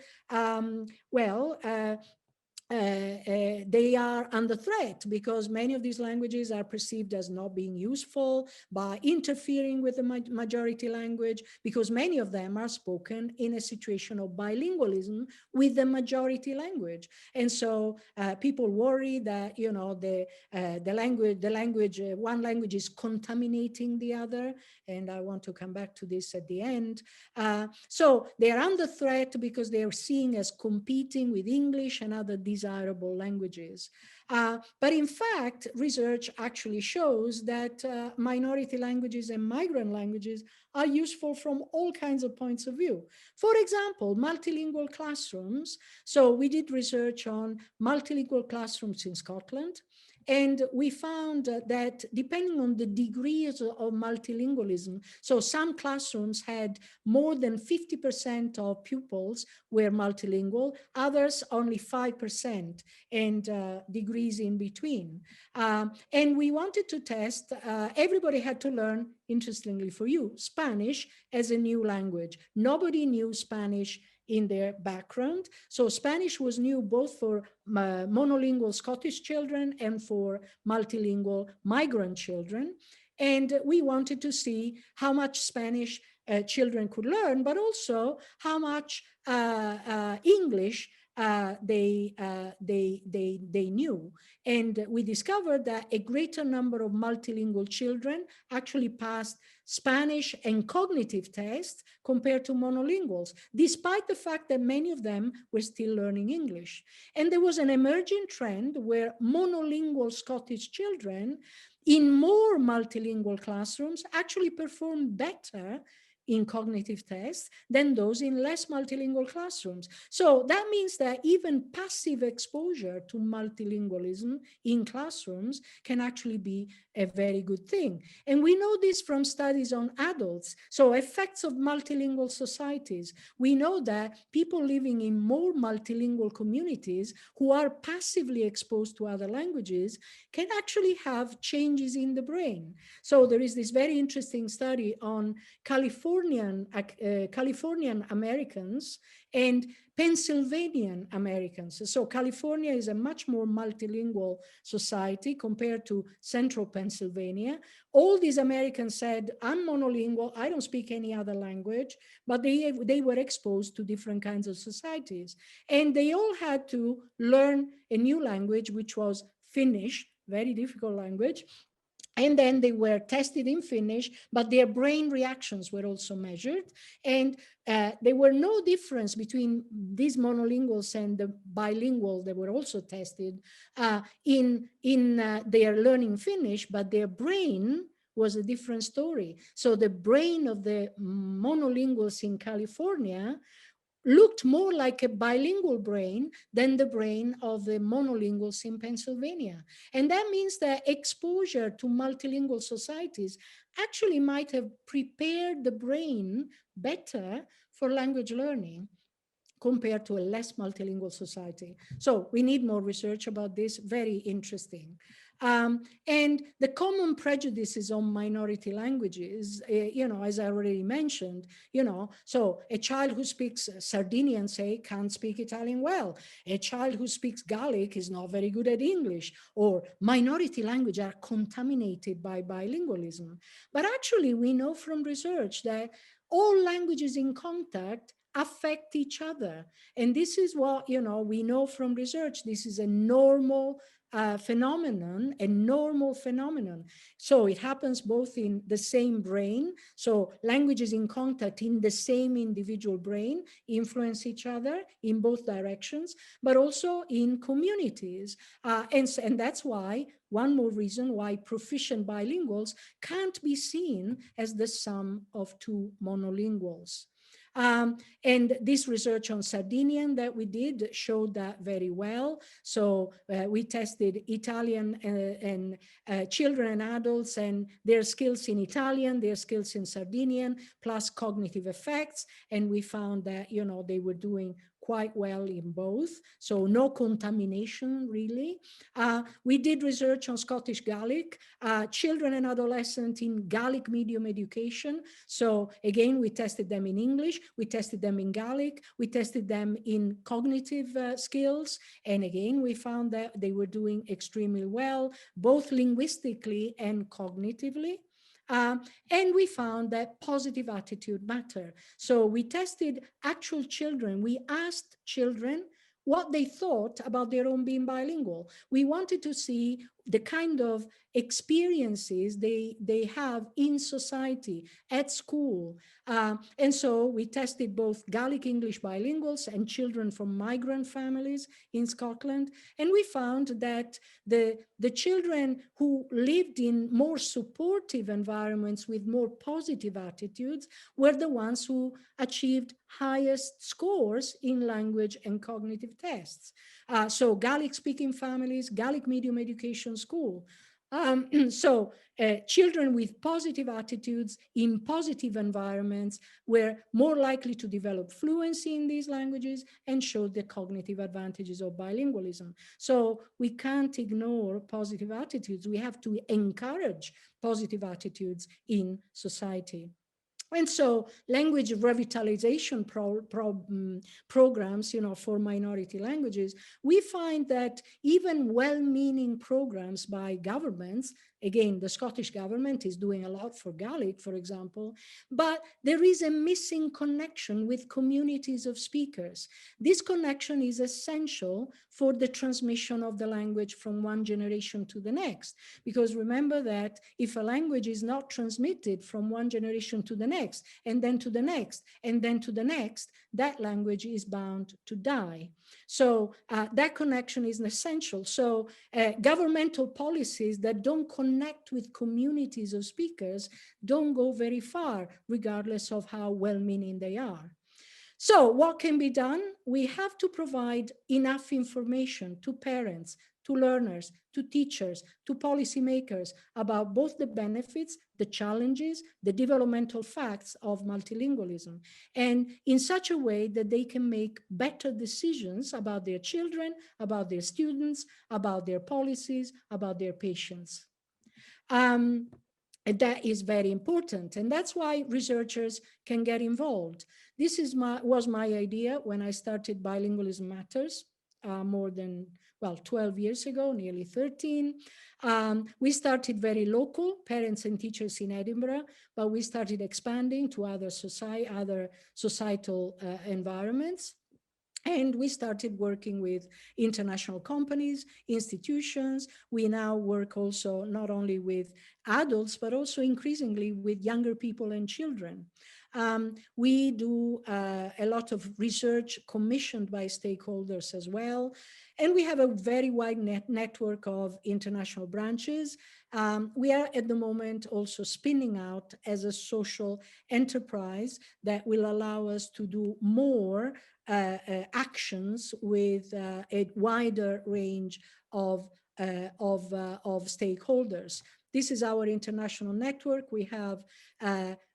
they are under threat because many of these languages are perceived as not being useful, by interfering with the majority language, because many of them are spoken in a situation of bilingualism with the majority language. And so people worry that, you know, one language is contaminating the other. And I want to come back to this at the end. So they're under threat because they're seen as competing with English and other desirable languages. But in fact, research actually shows that minority languages and migrant languages are useful from all kinds of points of view. For example, multilingual classrooms. So we did research on multilingual classrooms in Scotland. And we found that depending on the degrees of multilingualism, so some classrooms had more than 50% of pupils were multilingual, others only 5%, and degrees in between. And we wanted to test, everybody had to learn, interestingly for you, Spanish as a new language. Nobody knew Spanish in their background. So Spanish was new both for monolingual Scottish children and for multilingual migrant children. And we wanted to see how much Spanish children could learn, but also how much English they knew. And we discovered that a greater number of multilingual children actually passed Spanish and cognitive tests compared to monolinguals, despite the fact that many of them were still learning English. And there was an emerging trend where monolingual Scottish children in more multilingual classrooms actually performed better in cognitive tests than those in less multilingual classrooms. So that means that even passive exposure to multilingualism in classrooms can actually be a very good thing. And we know this from studies on adults. So effects of multilingual societies. We know that people living in more multilingual communities who are passively exposed to other languages can actually have changes in the brain. So there is this very interesting study on Californian Americans and Pennsylvanian Americans. So California is a much more multilingual society compared to central Pennsylvania. All these Americans said, I'm monolingual, I don't speak any other language, but they were exposed to different kinds of societies. And they all had to learn a new language, which was Finnish, very difficult language. And then they were tested in Finnish, but their brain reactions were also measured. And there were no difference between these monolinguals and the bilingual that were also tested in their learning Finnish, but their brain was a different story. So the brain of the monolinguals in California looked more like a bilingual brain than the brain of the monolinguals in Pennsylvania. And that means that exposure to multilingual societies actually might have prepared the brain better for language learning compared to a less multilingual society. So we need more research about this, very interesting. And the common prejudices on minority languages, as I already mentioned, so a child who speaks Sardinian, say, can't speak Italian well. A child who speaks Gaelic is not very good at English, or minority languages are contaminated by bilingualism. But actually, we know from research that all languages in contact affect each other. And this is what, we know from research, this is a normal phenomenon, a normal phenomenon. So it happens both in the same brain. So languages in contact in the same individual brain influence each other in both directions, but also in communities. And that's why, one more reason why proficient bilinguals can't be seen as the sum of two monolinguals. And this research on Sardinian that we did showed that very well. So we tested Italian and children and adults and their skills in Italian, their skills in Sardinian, plus cognitive effects. And we found that, they were doing quite well in both, so no contamination really. We did research on Scottish Gaelic, children and adolescents in Gaelic medium education. So again, we tested them in English, we tested them in Gaelic, we tested them in cognitive skills, and again, we found that they were doing extremely well, both linguistically and cognitively. And we found that positive attitude matter. So we tested actual children. We asked children what they thought about their own being bilingual. We wanted to see the kind of experiences they have in society, at school. And so we tested both Gaelic English bilinguals and children from migrant families in Scotland. And we found that the children who lived in more supportive environments with more positive attitudes were the ones who achieved highest scores in language and cognitive tests. So Gaelic speaking families, Gaelic medium education school. Children with positive attitudes in positive environments were more likely to develop fluency in these languages and showed the cognitive advantages of bilingualism. So we can't ignore positive attitudes. We have to encourage positive attitudes in society. And so language revitalization programs, for minority languages, we find that even well-meaning programs by governments, again, the Scottish government is doing a lot for Gaelic, for example, but there is a missing connection with communities of speakers. This connection is essential for the transmission of the language from one generation to the next, because remember that if a language is not transmitted from one generation to the next, and then to the next, and then to the next, that language is bound to die. So that connection is essential. So governmental policies that don't connect with communities of speakers don't go very far, regardless of how well-meaning they are. So what can be done? We have to provide enough information to parents, to learners, to teachers, to policymakers about both the benefits, the challenges, the developmental facts of multilingualism, and in such a way that they can make better decisions about their children, about their students, about their policies, about their patients. And that is very important, and that's why researchers can get involved. This was my idea when I started Bilingualism Matters more than 12 years ago, nearly 13. We started very local, parents and teachers in Edinburgh, but we started expanding to other societal environments. And we started working with international companies, institutions. We now work also not only with adults, but also increasingly with younger people and children. We do a lot of research commissioned by stakeholders as well. And we have a very wide network of international branches. We are at the moment also spinning out as a social enterprise that will allow us to do more actions with a wider range of stakeholders. This is our international network. We have,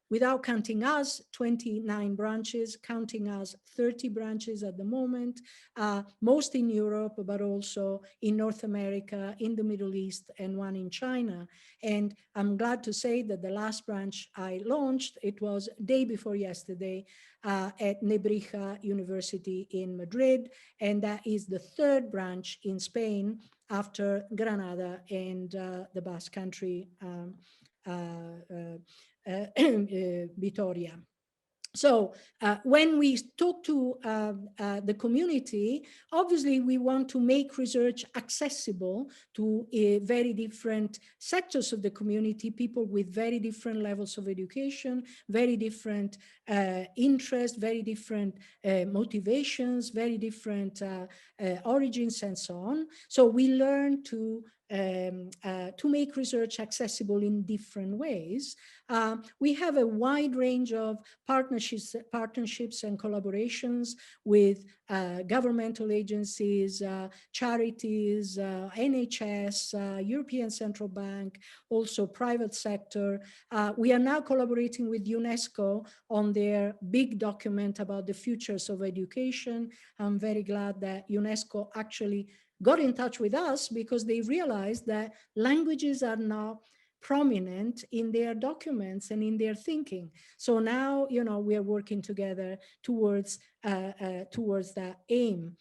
without counting us, 29 branches, counting us 30 branches at the moment, most in Europe, but also in North America, in the Middle East, and one in China. And I'm glad to say that the last branch I launched, it was day before yesterday at Nebrija University in Madrid. And that is the third branch in Spain after Granada and the Basque Country, Vitoria. So when we talk to the community, obviously we want to make research accessible to very different sectors of the community, people with very different levels of education, very different interests, very different motivations, very different origins, and so on. So we learn to to make research accessible in different ways. We have a wide range of partnerships and collaborations with governmental agencies, charities, NHS, European Central Bank, also private sector. We are now collaborating with UNESCO on their big document about the futures of education. I'm very glad that UNESCO actually got in touch with us because they realized that languages are now prominent in their documents and in their thinking. So now, you know, we are working together towards that aim.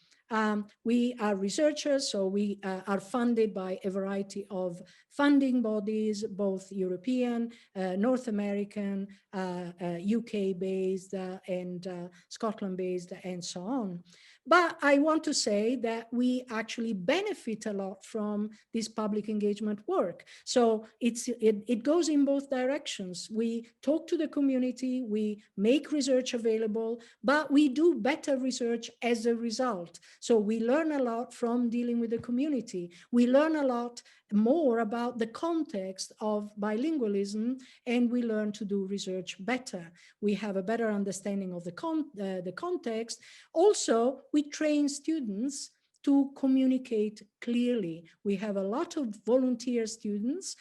We are researchers, so we are funded by a variety of funding bodies, both European, North American, UK-based, and Scotland-based, and so on. But I want to say that we actually benefit a lot from this public engagement work. So it goes in both directions. We talk to the community, we make research available, but we do better research as a result. So we learn a lot from dealing with the community. We learn a lot more about the context of bilingualism, and we learn to do research better. We have a better understanding of the context. Also, we train students to communicate clearly. We have a lot of volunteer students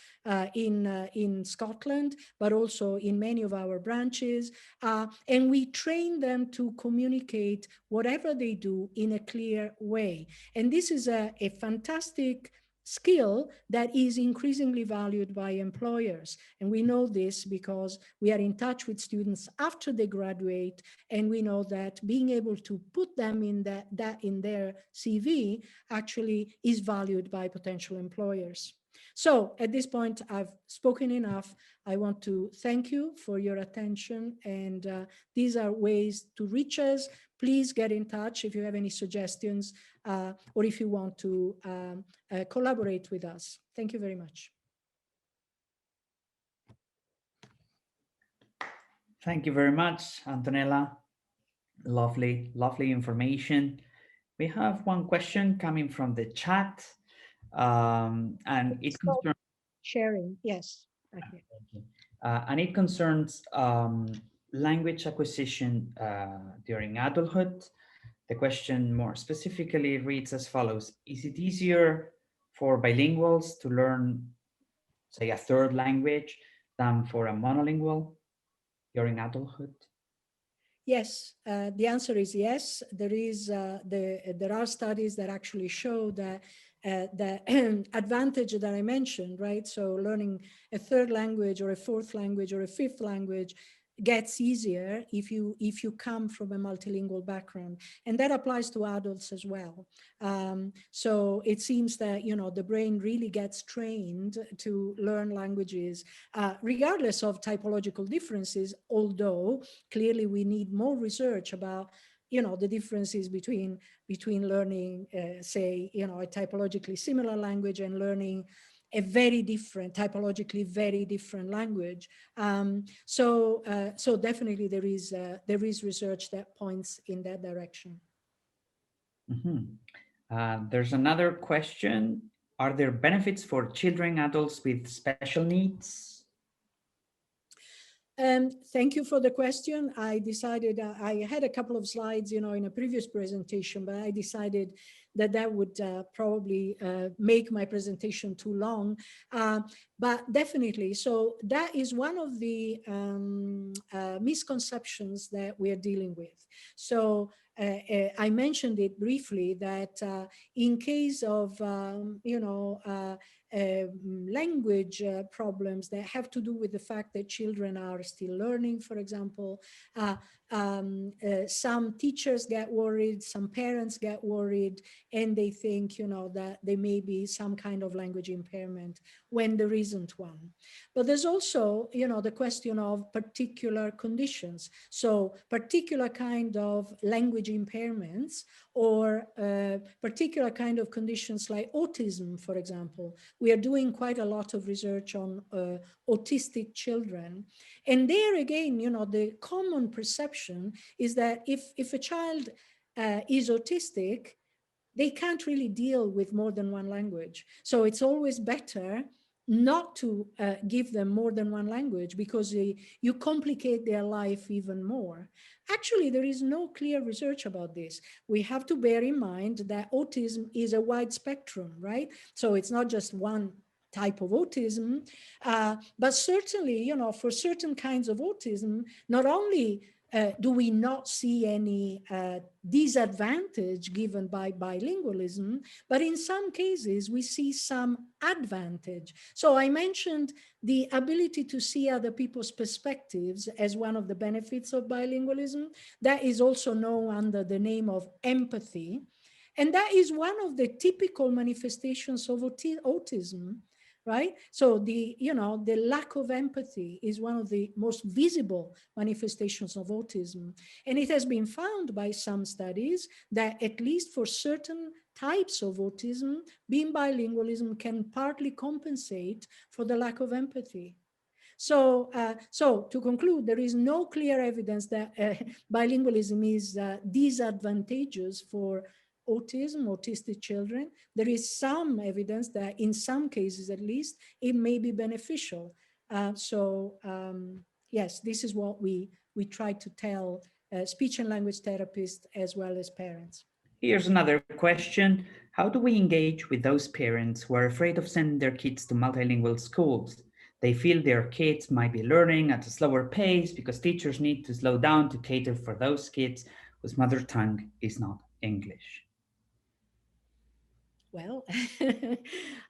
in Scotland, but also in many of our branches, and we train them to communicate whatever they do in a clear way. And this is a fantastic skill that is increasingly valued by employers. And we know this because we are in touch with students after they graduate, and we know that being able to put them in that in their CV actually is valued by potential employers. So at this point, I've spoken enough. I want to thank you for your attention, and these are ways to reach us. Please get in touch if you have any suggestions or if you want to collaborate with us. Thank you very much. Thank you very much, Antonella. Lovely, lovely information. We have one question coming from the chat, and it concerns sharing. Yes. Okay. And it concerns language acquisition during adulthood. The question more specifically reads as follows: is it easier for bilinguals to learn, say, a third language than for a monolingual during adulthood? Yes, the answer is yes. There are studies that actually show that the advantage that I mentioned, right? So learning a third language or a fourth language or a fifth language gets easier if you come from a multilingual background, and that applies to adults as well. So it seems that, you know, the brain really gets trained to learn languages regardless of typological differences, although clearly we need more research about, you know, the differences between learning say, you know, a typologically similar language and learning a very different, typologically very different language. So definitely there is research that points in that direction. Mm-hmm. There's another question. Are there benefits for children, adults with special needs? Thank you for the question. I decided, I had a couple of slides, you know, in a previous presentation, but I decided that would probably make my presentation too long. But definitely, so that is one of the misconceptions that we're dealing with. So I mentioned it briefly that in case of, you know, language problems that have to do with the fact that children are still learning, for example. Some teachers get worried, some parents get worried, and they think, you know, that there may be some kind of language impairment when there isn't one. But there's also, you know, the question of particular conditions. So particular kind of language impairments or particular kind of conditions like autism, for example. We are doing quite a lot of research on autistic children. And there again, you know, the common perception is that if a child is autistic, they can't really deal with more than one language. So it's always better not to give them more than one language, because you complicate their life even more. Actually, there is no clear research about this. We have to bear in mind that autism is a wide spectrum, right? So it's not just one type of autism, but certainly, you know, for certain kinds of autism, not only do we not see any disadvantage given by bilingualism, but in some cases we see some advantage. So I mentioned the ability to see other people's perspectives as one of the benefits of bilingualism. That is also known under the name of empathy. And that is one of the typical manifestations of autism, right? So the lack of empathy is one of the most visible manifestations of autism. And it has been found by some studies that at least for certain types of autism, being bilingualism can partly compensate for the lack of empathy. So, to conclude, there is no clear evidence that bilingualism is disadvantageous for autistic children. There is some evidence that in some cases, at least, it may be beneficial. Yes, this is what we try to tell speech and language therapists as well as parents. Here's another question. How do we engage with those parents who are afraid of sending their kids to multilingual schools? They feel their kids might be learning at a slower pace because teachers need to slow down to cater for those kids whose mother tongue is not English. Well,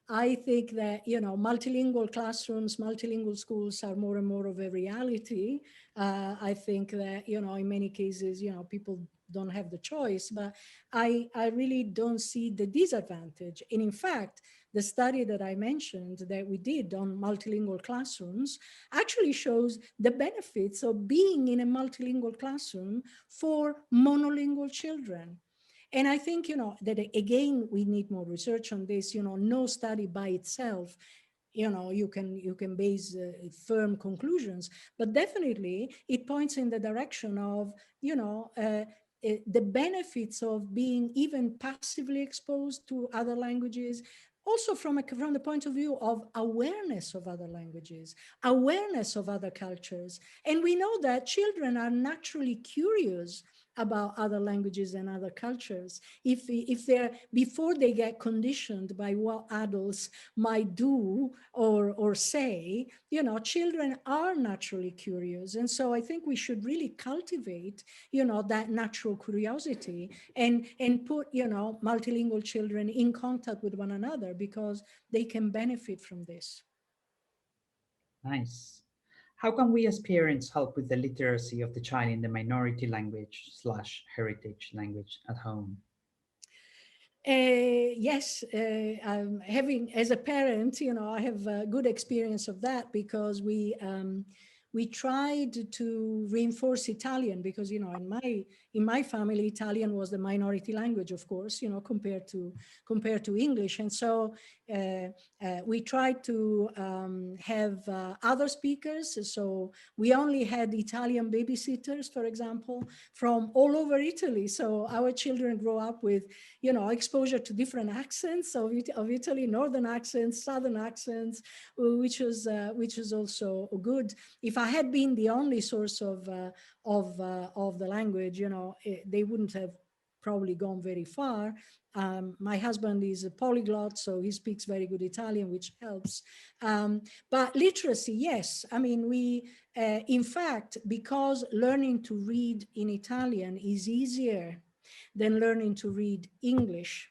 I think that, you know, multilingual classrooms, multilingual schools are more and more of a reality. I think that, you know, in many cases, you know, people don't have the choice, but I really don't see the disadvantage. And in fact, the study that I mentioned that we did on multilingual classrooms actually shows the benefits of being in a multilingual classroom for monolingual children. And I think, you know, that again, we need more research on this. You know, no study by itself, you know, you can base firm conclusions, but definitely it points in the direction of, you know, the benefits of being even passively exposed to other languages, also from the point of view of awareness of other languages, awareness of other cultures. And we know that children are naturally curious about other languages and other cultures. If they're, before they get conditioned by what adults might do or say, you know, children are naturally curious. And so I think we should really cultivate, you know, that natural curiosity and put, you know, multilingual children in contact with one another, because they can benefit from this. Nice. How can we as parents help with the literacy of the child in the minority language / heritage language at home? Yes, having, as a parent, you know, I have a good experience of that, because we tried to reinforce Italian, because, you know, in my family, Italian was the minority language, of course, you know, compared to English. And so we tried to have other speakers. So we only had Italian babysitters, for example, from all over Italy. So our children grow up with, you know, exposure to different accents of Italy, northern accents, southern accents, which was also good. If I had been the only source of the language, you know, they wouldn't have probably gone very far. My husband is a polyglot, so he speaks very good Italian, which helps. But literacy, yes. I mean, we, in fact, because learning to read in Italian is easier than learning to read English,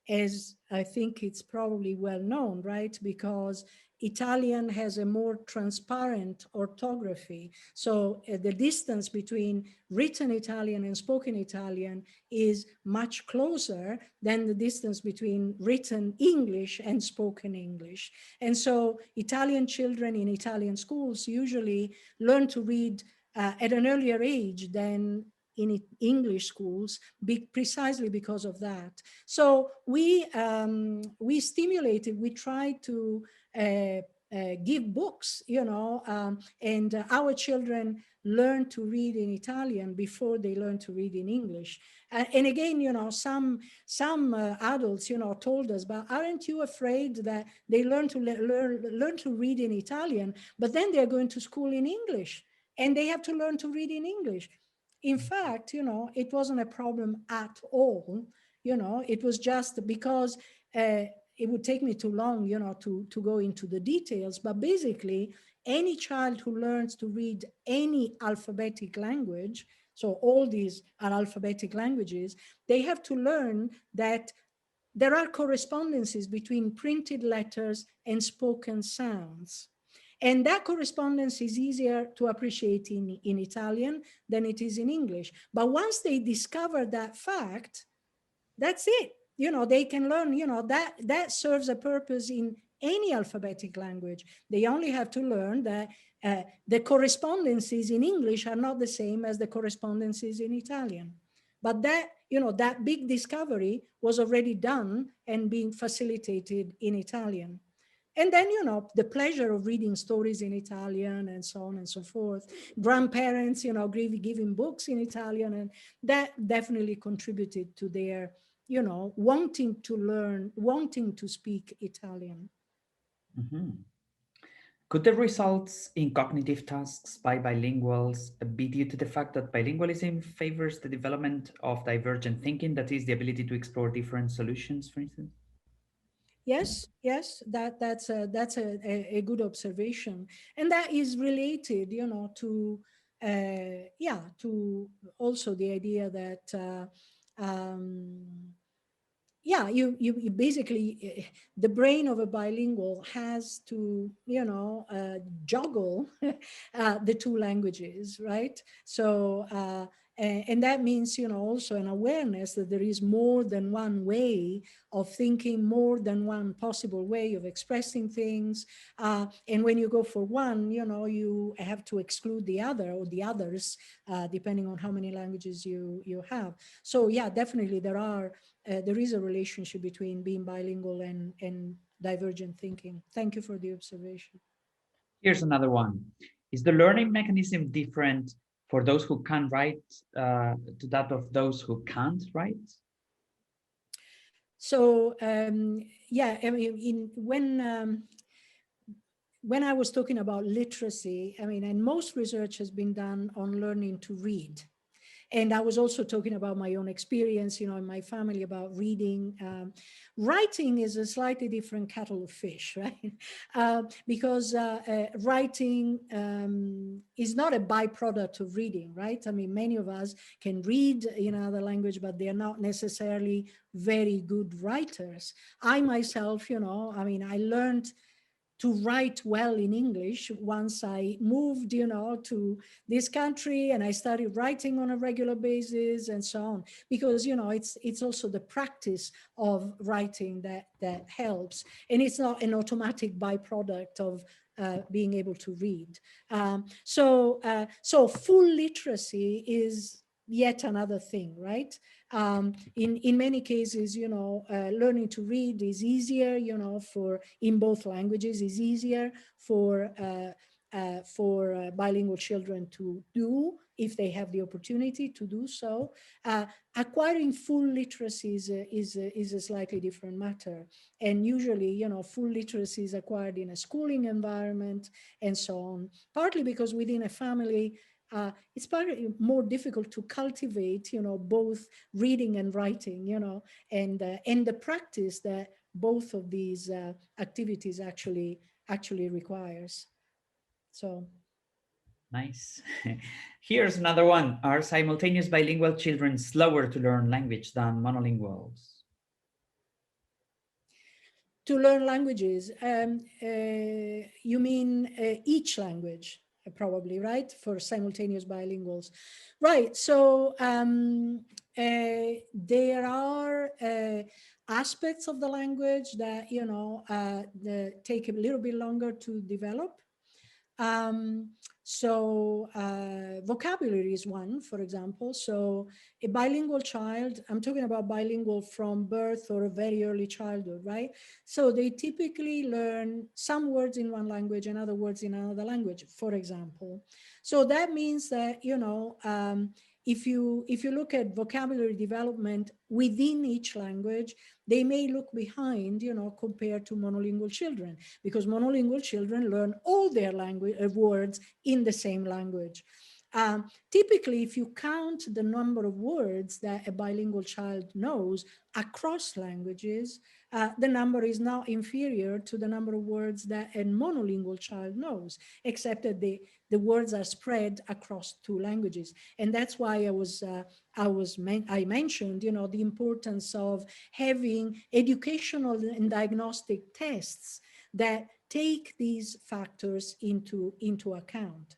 as I think it's probably well known, right? Because Italian has a more transparent orthography. So the distance between written Italian and spoken Italian is much closer than the distance between written English and spoken English. And so Italian children in Italian schools usually learn to read at an earlier age than in English schools, precisely because of that. So we stimulated, we tried to give books, and our children learn to read in Italian before they learn to read in English. And again, some adults, told us, but aren't you afraid that they learn to read in Italian, but then they're going to school in English and they have to learn to read in English? In fact, it wasn't a problem at all. It was just because it would take me too long, to go into the details, but basically any child who learns to read any alphabetic language, so all these are alphabetic languages, they have to learn that there are correspondences between printed letters and spoken sounds. And that correspondence is easier to appreciate in Italian than it is in English. But once they discover that fact, that's it. They can learn, that serves a purpose in any alphabetic language. They only have to learn that the correspondences in English are not the same as the correspondences in Italian. But that, that big discovery was already done and being facilitated in Italian. And then, the pleasure of reading stories in Italian and so on and so forth. Grandparents, giving books in Italian, and that definitely contributed to their, wanting to learn, wanting to speak Italian. Mm-hmm. Could the results in cognitive tasks by bilinguals be due to the fact that bilingualism favors the development of divergent thinking, that is, the ability to explore different solutions, for instance? Yes, that's a good observation, and that is related, to to also the idea that you basically, the brain of a bilingual has to, juggle the two languages, right? So, and that means, also an awareness that there is more than one way of thinking, more than one possible way of expressing things. And when you go for one, you have to exclude the other or the others, depending on how many languages you have. So yeah, definitely there is a relationship between being bilingual and divergent thinking. Thank you for the observation. Here's another one. Is the learning mechanism different for those who can write to that of those who can't write? So yeah, I mean, when I was talking about literacy, I mean, and most research has been done on learning to read. And I was also talking about my own experience, in my family about reading. Writing is a slightly different kettle of fish, right? Because writing is not a byproduct of reading, right? I mean, many of us can read in another language, but they're not necessarily very good writers. I myself, I mean, I learned to write well in English once I moved, to this country, and I started writing on a regular basis and so on, because, it's also the practice of writing that helps. And it's not an automatic byproduct of being able to read. So full literacy is yet another thing, right? In many cases, learning to read is easier, in both languages is easier for bilingual children to do if they have the opportunity to do so. Acquiring full literacy is a slightly different matter. And usually, full literacy is acquired in a schooling environment and so on, partly because within a family, it's partly more difficult to cultivate, both reading and writing, and the practice that both of these activities actually requires. So. Nice. Here's another one. Are simultaneous bilingual children slower to learn language than monolinguals? To learn languages, you mean each language? Probably, right? For simultaneous bilinguals. Right, so there are aspects of the language that, take a little bit longer to develop. Vocabulary is one, for example. So a bilingual child, I'm talking about bilingual from birth or a very early childhood, right? So they typically learn some words in one language and other words in another language, for example. So that means that, you know, if you look at vocabulary development within each language, they may look behind, you know, compared to monolingual children, because monolingual children learn all their language words in the same language. Typically, if you count the number of words that a bilingual child knows across languages, the number is now inferior to the number of words that a monolingual child knows, except that the words are spread across two languages. And that's why I mentioned, you know, the importance of having educational and diagnostic tests that take these factors into account.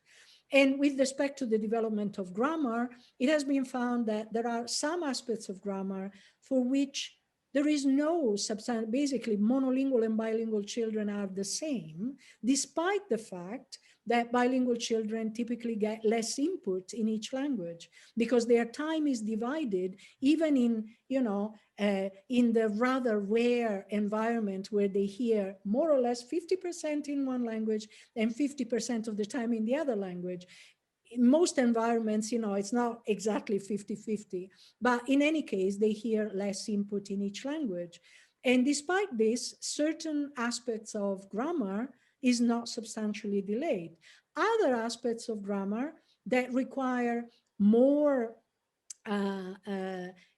And with respect to the development of grammar, it has been found that there are some aspects of grammar for which there is no substantial, basically monolingual and bilingual children are the same, despite the fact that bilingual children typically get less input in each language because their time is divided, even in, you know, in the rather rare environment where they hear more or less 50% in one language and 50% of the time in the other language. In most environments, you know, it's not exactly 50-50, but in any case, they hear less input in each language. And despite this, certain aspects of grammar is not substantially delayed. Other aspects of grammar that require more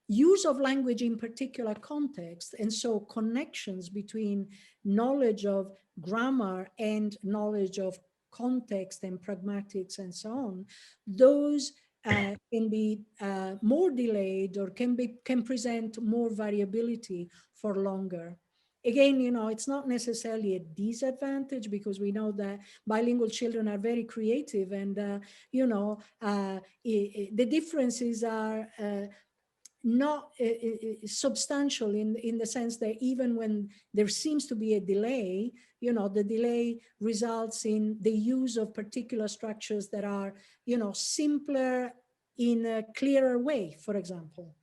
use of language in particular context, and so connections between knowledge of grammar and knowledge of context and pragmatics and so on, those can be more delayed or can present more variability for longer. Again, you know, it's not necessarily a disadvantage because we know that bilingual children are very creative and, you know, the differences are not substantial in the sense that even when there seems to be a delay, you know, the delay results in the use of particular structures that are, you know, simpler in a clearer way, for example.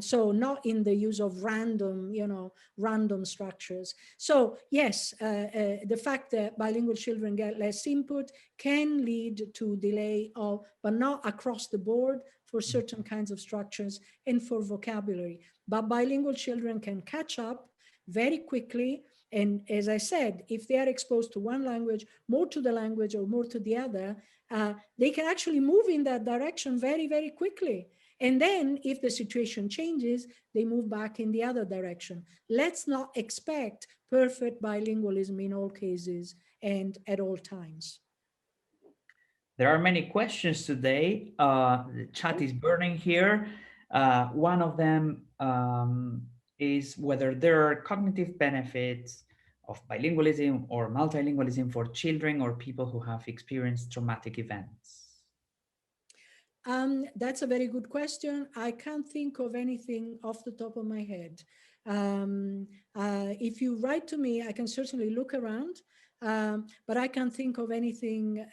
So not in the use of random, you know, random structures. So yes, the fact that bilingual children get less input can lead to delay of, but not across the board for certain kinds of structures and for vocabulary. But bilingual children can catch up very quickly. And as I said, if they are exposed to one language, more to the language or more to the other, they can actually move in that direction very, very quickly. And then if the situation changes, they move back in the other direction. Let's not expect perfect bilingualism in all cases and at all times. There are many questions today. The chat is burning here. One of them is whether there are cognitive benefits of bilingualism or multilingualism for children or people who have experienced traumatic events. That's a very good question. I can't think of anything off the top of my head. If you write to me, I can certainly look around, but I can't think of anything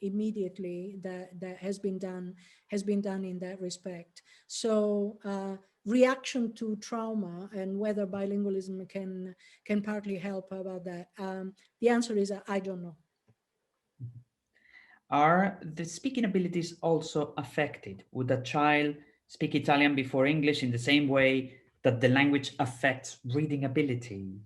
immediately that has been done in that respect. So reaction to trauma and whether bilingualism can partly help about that. The answer is I don't know. Are the speaking abilities also affected? Would a child speak Italian before English in the same way that the language affects reading abilities?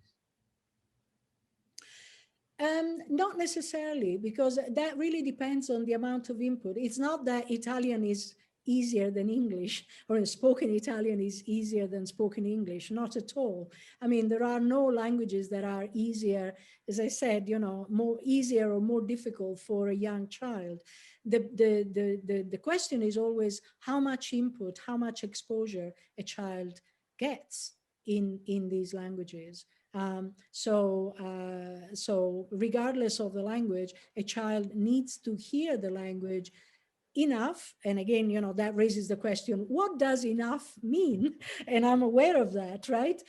Not necessarily, because that really depends on the amount of input. It's not that Italian is easier than English or spoken Italian is easier than spoken English, not at all. I mean, there are no languages that are easier, as I said, you know, more easier or more difficult for a young child. The question is always how much input, how much exposure a child gets in these languages. So regardless of the language, a child needs to hear the language enough, and again, you know, that raises the question, what does enough mean? And I'm aware of that, right?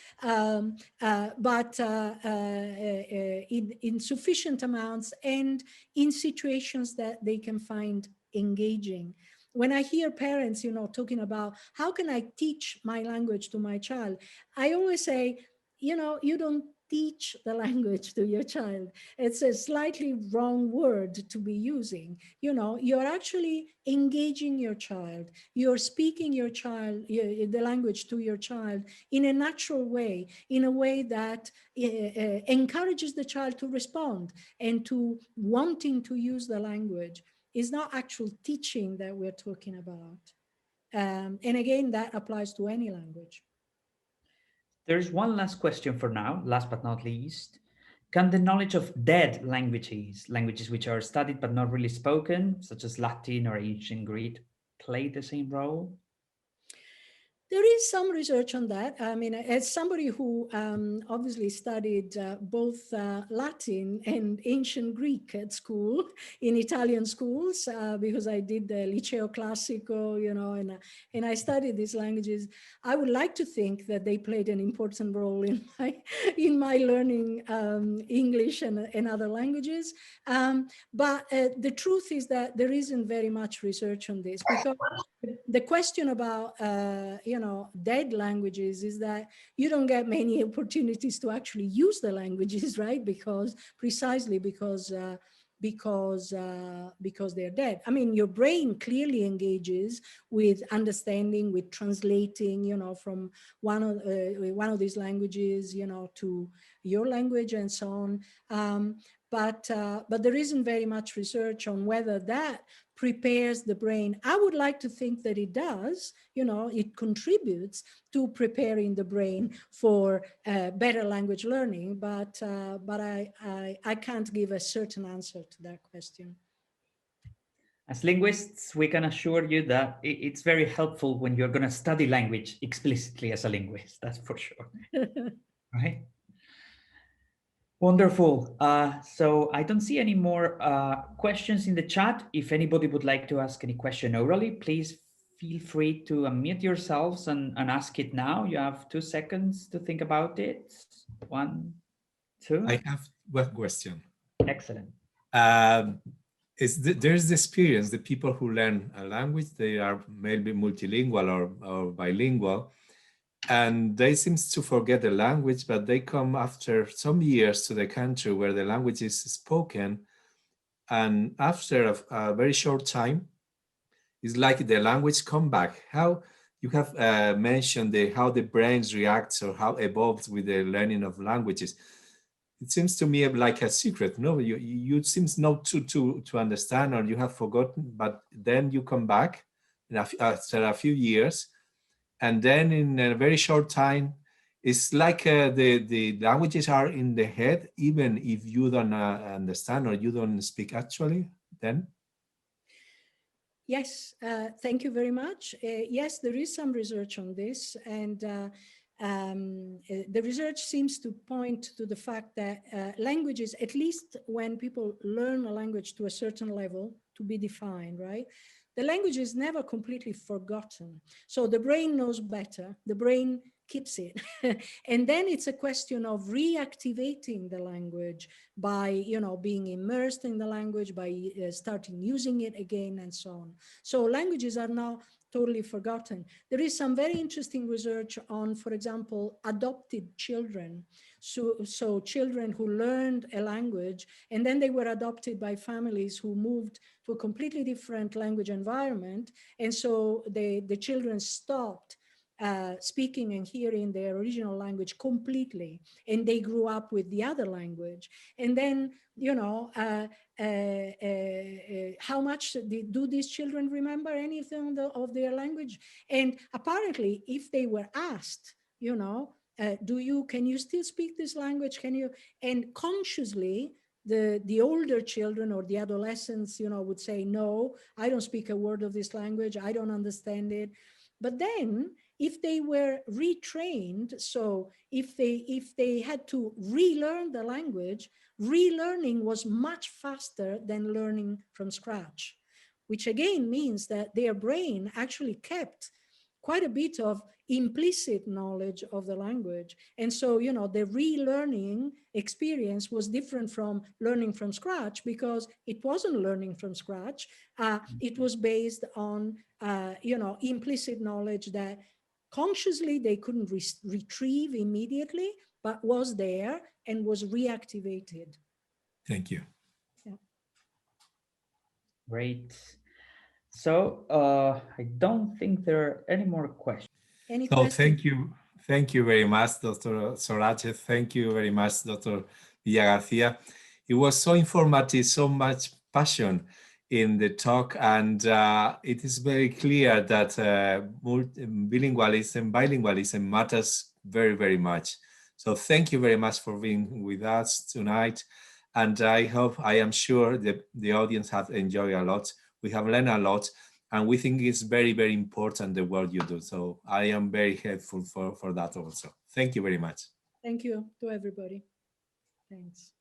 In sufficient amounts and in situations that they can find engaging. When I hear parents, you know, talking about how can I teach my language to my child, I always say, you know, you don't teach the language to your child. It's a slightly wrong word to be using. You know, you're actually engaging your child. You're speaking your child, the language to your child in a natural way, in a way that encourages the child to respond and to wanting to use the language. It's not actual teaching that we're talking about. And again, that applies to any language. There's one last question for now, last but not least. Can the knowledge of dead languages, languages which are studied but not really spoken, such as Latin or ancient Greek, play the same role? There is some research on that. I mean, as somebody who obviously studied both Latin and ancient Greek at school, in Italian schools, because I did the Liceo Classico, you know, and I studied these languages, I would like to think that they played an important role in my learning English and other languages. But the truth is that there isn't very much research on this, because the question about, you know, dead languages is that you don't get many opportunities to actually use the languages, right? Precisely because they're dead. I mean, your brain clearly engages with understanding, with translating, you know, from one of these languages, you know, to your language and so on. But there isn't very much research on whether that prepares the brain. I would like to think that it does, you know, it contributes to preparing the brain for better language learning, but I can't give a certain answer to that question. As linguists, we can assure you that it's very helpful when you're going to study language explicitly as a linguist, that's for sure. Right? Wonderful. So I don't see any more questions in the chat. If anybody would like to ask any question orally, please feel free to unmute yourselves and ask it now. You have 2 seconds to think about it. 1, 2. I have one question. Excellent. There's the experience, the people who learn a language, they are maybe multilingual or bilingual, and they seem to forget the language, but they come after some years to the country where the language is spoken, and after a very short time, it's like the language come back. How you have mentioned how the brains reacts or how evolves with the learning of languages. It seems to me like a secret. No, you seems not to understand, or you have forgotten, but then you come back after a few years, and then in a very short time, it's like the languages are in the head, even if you don't understand or you don't speak actually, then? Yes, thank you very much. Yes, there is some research on this, and the research seems to point to the fact that languages, at least when people learn a language to a certain level, to be defined, right? The language is never completely forgotten. So the brain knows better, the brain keeps it. And then it's a question of reactivating the language by, you know, being immersed in the language, by starting using it again and so on. So languages are now totally forgotten. There is some very interesting research on, for example, adopted children. So children who learned a language and then they were adopted by families who moved to a completely different language environment. And so the children stopped speaking and hearing their original language completely, and they grew up with the other language. And then, you know, how much do these children remember anything of their language? And apparently, if they were asked, you know, can you still speak this language? Can you? And consciously, the older children or the adolescents, you know, would say, no, I don't speak a word of this language. I don't understand it. But then if they were retrained, so if they had to relearn the language, relearning was much faster than learning from scratch. which again means that their brain actually kept quite a bit of implicit knowledge of the language. And so, you know, the relearning experience was different from learning from scratch, because it wasn't learning from scratch. It was based on, you know, implicit knowledge that consciously they couldn't retrieve immediately, but was there and was reactivated. Thank you. Yeah. Great. So I don't think there are any more questions. Any So questions? thank you very much, Dr. Sorace. Thank you very much, Dr. Villagarcia. It was so informative, so much passion in the talk, and it is very clear that bilingualism matters very, very much. So thank you very much for being with us tonight. And I am sure that the audience has enjoyed a lot. We have learned a lot, and we think it's very, very important the work you do. So I am very helpful for that also. Thank you very much. Thank you to everybody. Thanks.